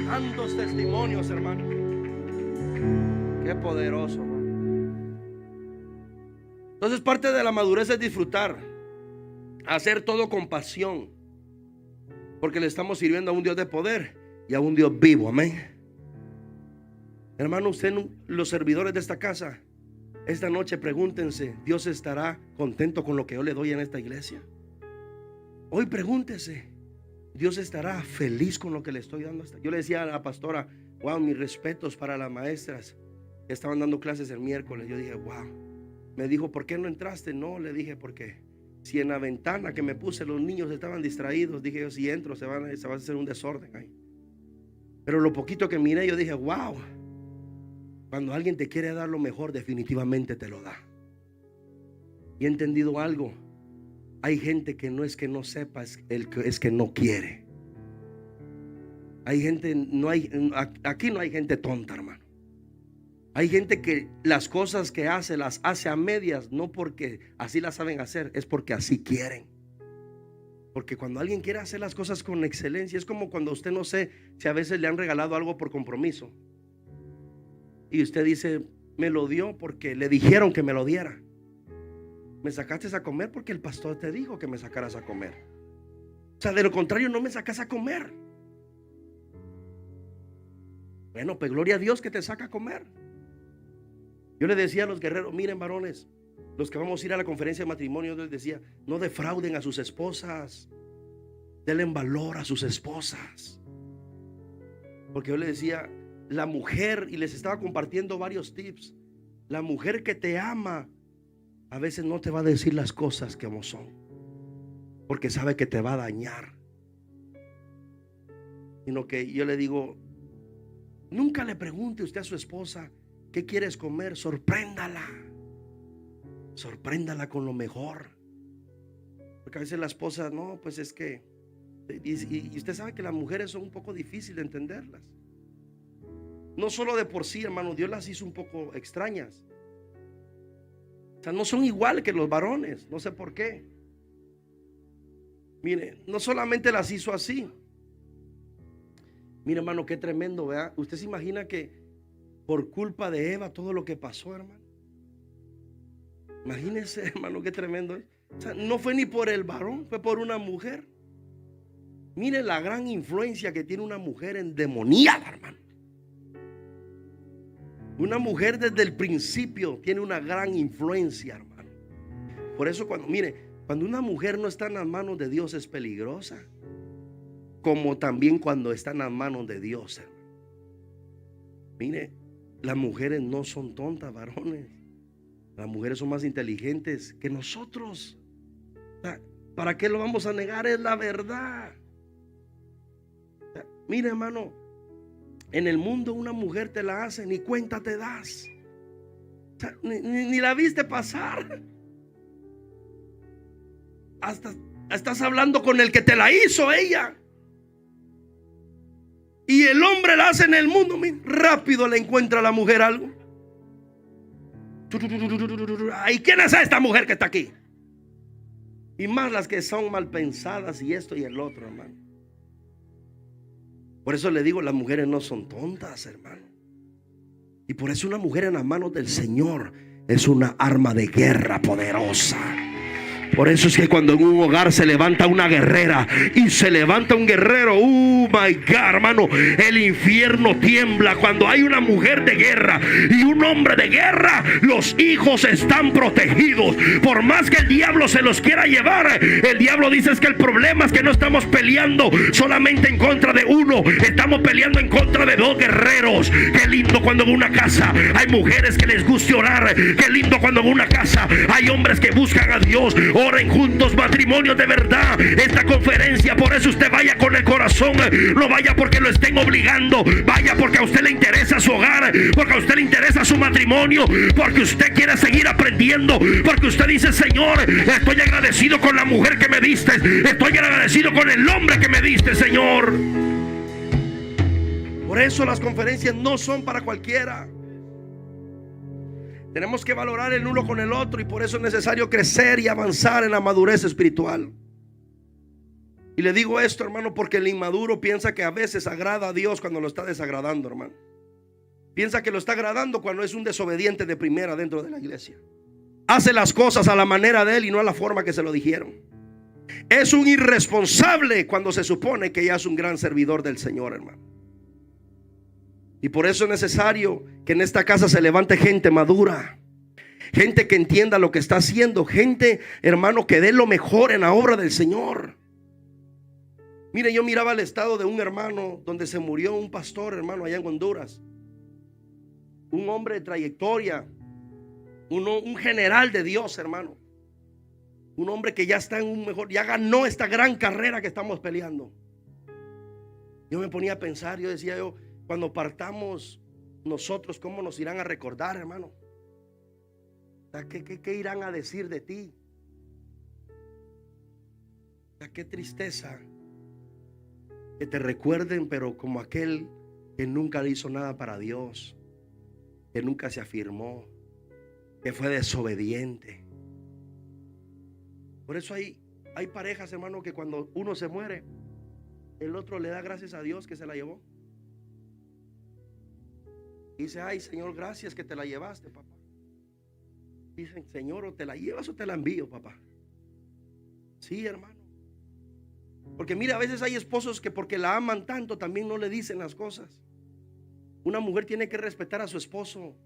A: Tantos testimonios, hermano. Qué poderoso, hermano. Entonces, parte de la madurez es disfrutar, hacer todo con pasión, porque le estamos sirviendo a un Dios de poder y a un Dios vivo. Amén. Hermano, usted, los servidores de esta casa, esta noche pregúntense: ¿Dios estará contento con lo que yo le doy en esta iglesia? Hoy pregúntese: ¿Dios estará feliz con lo que le estoy dando? Yo le decía a la pastora: wow, mis respetos para las maestras que estaban dando clases el miércoles. Yo dije: wow. Me dijo: ¿por qué no entraste? No, le dije: porque si en la ventana que me puse los niños estaban distraídos, dije yo, si entro se va a hacer un desorden ahí. Pero lo poquito que miré, yo dije: wow, cuando alguien te quiere dar lo mejor, definitivamente te lo da. Y he entendido algo: hay gente que no es que no sepa, es que no quiere. Hay gente, aquí no hay gente tonta, hermano. Hay gente que las cosas que hace, las hace a medias, no porque así las saben hacer, es porque así quieren. Porque cuando alguien quiere hacer las cosas con excelencia, es como cuando usted, no sé si a veces le han regalado algo por compromiso y usted dice: me lo dio porque le dijeron que me lo diera. Me sacaste a comer porque el pastor te dijo que me sacaras a comer. O sea, de lo contrario no me sacas a comer. Bueno, pues gloria a Dios que te saca a comer. Yo le decía a los guerreros: miren, varones, los que vamos a ir a la conferencia de matrimonio, yo les decía: no defrauden a sus esposas, denle valor a sus esposas. Porque yo les decía: la mujer, y les estaba compartiendo varios tips, la mujer que te ama a veces no te va a decir las cosas como son, porque sabe que te va a dañar. Sino que yo le digo: nunca le pregunte usted a su esposa: ¿qué quieres comer? Sorpréndala. Sorpréndala con lo mejor. Porque a veces la esposa: no, pues es que... Y usted sabe que las mujeres son un poco difíciles de entenderlas. No solo de por sí, hermano, Dios las hizo un poco extrañas. O sea, no son igual que los varones. No sé por qué. Mire, no solamente las hizo así. Mire, hermano, qué tremendo, ¿verdad? Usted se imagina que por culpa de Eva todo lo que pasó, hermano. Imagínese, hermano, qué tremendo es. O sea, no fue ni por el varón, fue por una mujer. Mire la gran influencia que tiene una mujer endemoniada, hermano. Una mujer desde el principio tiene una gran influencia, hermano. Por eso cuando una mujer no está en las manos de Dios es peligrosa, como también cuando está en las manos de Dios, hermano. Mire, las mujeres no son tontas, varones. Las mujeres son más inteligentes que nosotros. ¿Para qué lo vamos a negar? Es la verdad. Mire, hermano, en el mundo una mujer te la hace, ni cuenta te das. O sea, ni la viste pasar. Hasta estás hablando con el que te la hizo ella. Y el hombre la hace en el mundo. Rápido le encuentra a la mujer algo. ¿Y quién es esta mujer que está aquí? Y más las que son mal pensadas y esto y el otro, hermano. Por eso le digo, las mujeres no son tontas, hermano. Y por eso una mujer en las manos del Señor es una arma de guerra poderosa. Por eso es que cuando en un hogar se levanta una guerrera y se levanta un guerrero, oh my God, hermano, el infierno tiembla. Cuando hay una mujer de guerra y un hombre de guerra, los hijos están protegidos. Por más que el diablo se los quiera llevar, el diablo dice es que el problema es que no estamos peleando solamente en contra de uno, estamos peleando en contra de dos guerreros. Qué lindo cuando en una casa hay mujeres que les guste orar. Qué lindo cuando en una casa hay hombres que buscan a Dios. Oren juntos, matrimonios de verdad. Esta conferencia, por eso usted vaya con el corazón. No vaya porque lo estén obligando. Vaya porque a usted le interesa su hogar, porque a usted le interesa su matrimonio, porque usted quiere seguir aprendiendo, porque usted dice: Señor, estoy agradecido con la mujer que me diste, estoy agradecido con el hombre que me diste, Señor. Por eso las conferencias no son para cualquiera. Tenemos que valorar el uno con el otro, y por eso es necesario crecer y avanzar en la madurez espiritual. Y le digo esto, hermano, porque el inmaduro piensa que a veces agrada a Dios cuando lo está desagradando, hermano. Piensa que lo está agradando cuando es un desobediente de primera dentro de la iglesia. Hace las cosas a la manera de él y no a la forma que se lo dijeron. Es un irresponsable cuando se supone que ya es un gran servidor del Señor, hermano. Y por eso es necesario que en esta casa se levante gente madura, gente que entienda lo que está haciendo, gente, hermano, que dé lo mejor en la obra del Señor. Mire, yo miraba el estado de un hermano donde se murió un pastor, hermano, allá en Honduras. Un hombre de trayectoria, un general de Dios, hermano. Un hombre que ya está en un mejor, ya ganó esta gran carrera que estamos peleando. Yo me ponía a pensar, yo decía yo, cuando partamos nosotros, ¿cómo nos irán a recordar, hermano? ¿Qué irán a decir de ti? Qué tristeza que te recuerden, pero como aquel que nunca le hizo nada para Dios, que nunca se afirmó, que fue desobediente. Por eso hay parejas, hermano, que cuando uno se muere, el otro le da gracias a Dios que se la llevó. Dice: ay, Señor, gracias que te la llevaste, papá. Dicen: Señor, o te la llevas o te la envío, papá. Sí, hermano. Porque mira, a veces hay esposos que porque la aman tanto también no le dicen las cosas. Una mujer tiene que respetar a su esposo.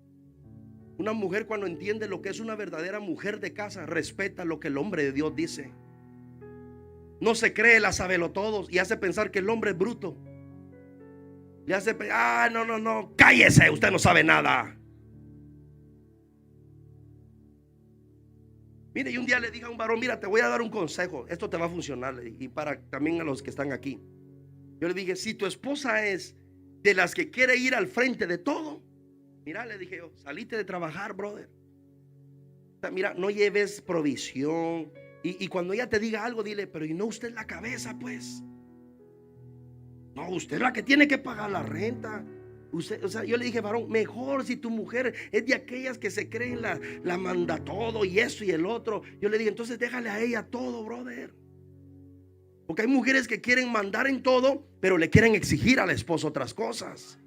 A: Una mujer, cuando entiende lo que es una verdadera mujer de casa, respeta lo que el hombre de Dios dice. No se cree la sabelotodos y hace pensar que el hombre es bruto. Le hace: no, cállese, usted no sabe nada. Mire, y un día le dije a un varón: mira, te voy a dar un consejo, esto te va a funcionar. Y para también a los que están aquí, yo le dije: si tu esposa es de las que quiere ir al frente de todo, mira, le dije yo, salite de trabajar, brother. O sea, mira, no lleves provisión. Y cuando ella te diga algo, dile: pero y no usted es la cabeza, pues. No, usted es la que tiene que pagar la renta. Usted, o sea, yo le dije: varón, mejor si tu mujer es de aquellas que se creen la manda todo y eso y el otro. Yo le dije: entonces déjale a ella todo, brother. Porque hay mujeres que quieren mandar en todo, pero le quieren exigir al esposo otras cosas.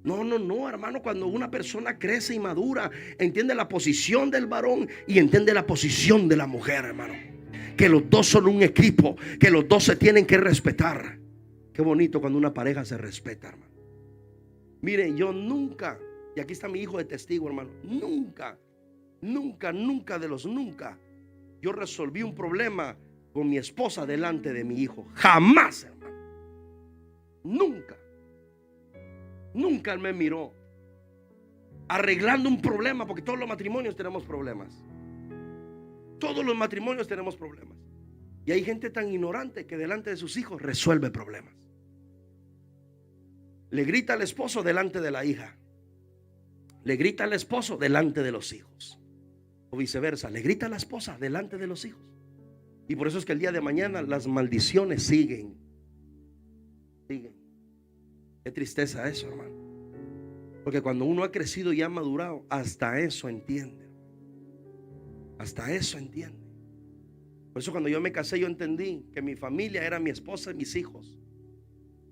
A: No, hermano. Cuando una persona crece y madura, entiende la posición del varón y entiende la posición de la mujer, hermano. Que los dos son un equipo, que los dos se tienen que respetar. Qué bonito cuando una pareja se respeta, hermano. Mire, yo nunca, y aquí está mi hijo de testigo, hermano, nunca de los nunca, yo resolví un problema con mi esposa delante de mi hijo. Jamás, hermano. Nunca él me miró arreglando un problema, porque todos los matrimonios tenemos problemas. Todos los matrimonios tenemos problemas. Y hay gente tan ignorante que delante de sus hijos resuelve problemas. Le grita al esposo delante de la hija. Le grita al esposo delante de los hijos. O viceversa, le grita a la esposa delante de los hijos. Y por eso es que el día de mañana las maldiciones siguen. Qué tristeza eso, hermano. Porque cuando uno ha crecido y ha madurado, hasta eso entiende. Hasta eso entiende. Por eso cuando yo me casé, yo entendí que mi familia era mi esposa y mis hijos.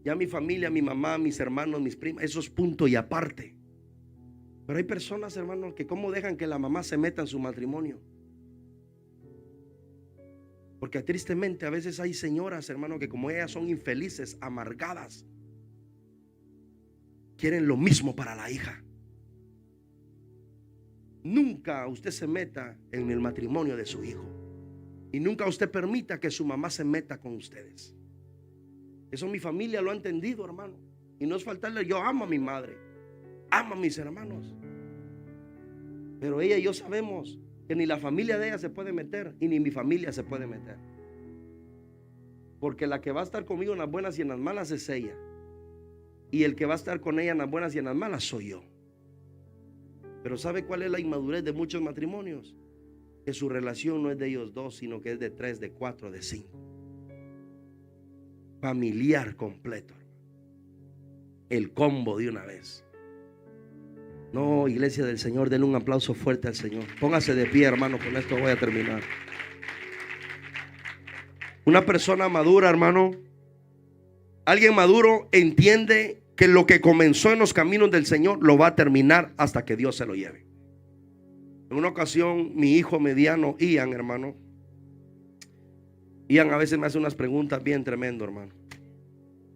A: Ya mi familia, mi mamá, mis hermanos, mis primas, eso es punto y aparte. Pero hay personas, hermanos, que cómo dejan que la mamá se meta en su matrimonio. Porque tristemente a veces hay señoras, hermanos, que como ellas son infelices, amargadas, quieren lo mismo para la hija. Nunca usted se meta en el matrimonio de su hijo. Y nunca usted permita que su mamá se meta con ustedes. Eso mi familia lo ha entendido, hermano. Y no es faltarle, yo amo a mi madre, amo a mis hermanos. Pero ella y yo sabemos que ni la familia de ella se puede meter y ni mi familia se puede meter. Porque la que va a estar conmigo en las buenas y en las malas es ella. Y el que va a estar con ella en las buenas y en las malas soy yo. Pero ¿sabe cuál es la inmadurez de muchos matrimonios? Que su relación no es de ellos dos, sino que es de 3, de 4, de 5. Familiar completo. El combo de una vez. No, iglesia del Señor, denle un aplauso fuerte al Señor. Póngase de pie, hermano, con esto voy a terminar. Una persona madura, hermano, alguien maduro entiende que lo que comenzó en los caminos del Señor lo va a terminar hasta que Dios se lo lleve. En una ocasión, mi hijo mediano, Ian, hermano, Ian a veces me hace unas preguntas bien tremendo, hermano.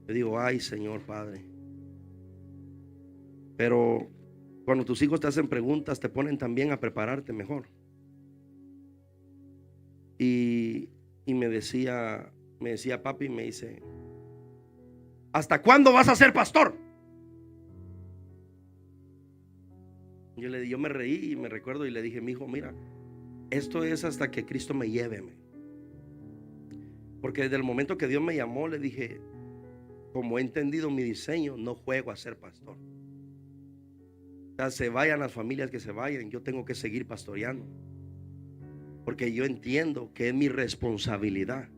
A: Le digo, ay, Señor Padre. Pero cuando tus hijos te hacen preguntas, te ponen también a prepararte mejor. Y me decía papi, me dice, ¿hasta cuándo vas a ser pastor? Yo me reí y me recuerdo y le dije, mi hijo, mira, esto es hasta que Cristo me lleve. Porque desde el momento que Dios me llamó, le dije, como he entendido mi diseño, no juego a ser pastor. O sea, se vayan las familias que se vayan, yo tengo que seguir pastoreando. Porque yo entiendo que es mi responsabilidad.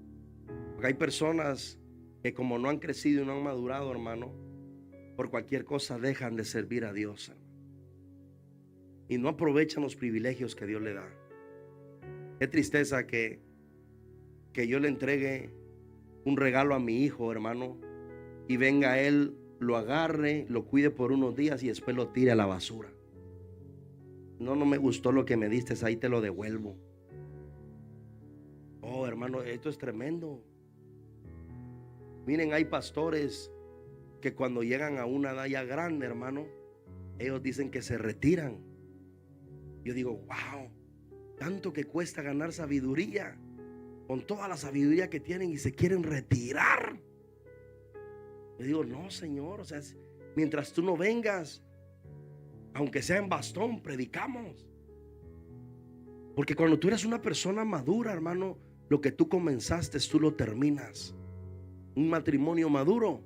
A: Porque hay personas que como no han crecido y no han madurado, hermano, por cualquier cosa dejan de servir a Dios, hermano. Y no aprovechan los privilegios que Dios le da. Qué tristeza que yo le entregue un regalo a mi hijo, hermano, y venga él, lo agarre, lo cuide por unos días y después lo tire a la basura. No me gustó lo que me diste, ahí te lo devuelvo. Oh, hermano, esto es tremendo. Miren, hay pastores que cuando llegan a una edad ya grande, hermano, ellos dicen que se retiran. Yo digo, wow, tanto que cuesta ganar sabiduría, con toda la sabiduría que tienen, y se quieren retirar. Yo digo, no, Señor, o sea, mientras tú no vengas, aunque sea en bastón, predicamos. Porque cuando tú eres una persona madura, hermano, lo que tú comenzaste, tú lo terminas. Un matrimonio maduro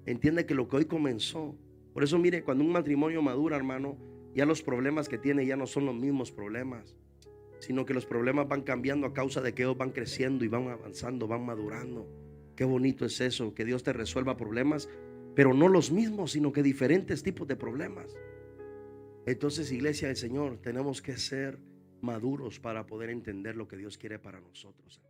A: entiende que lo que hoy comenzó. Por eso, mire, cuando un matrimonio madura, hermano, ya los problemas que tiene ya no son los mismos problemas, sino que los problemas van cambiando a causa de que ellos van creciendo y van avanzando, van madurando. Qué bonito es eso, que Dios te resuelva problemas, pero no los mismos, sino que diferentes tipos de problemas. Entonces, iglesia del Señor, tenemos que ser maduros para poder entender lo que Dios quiere para nosotros.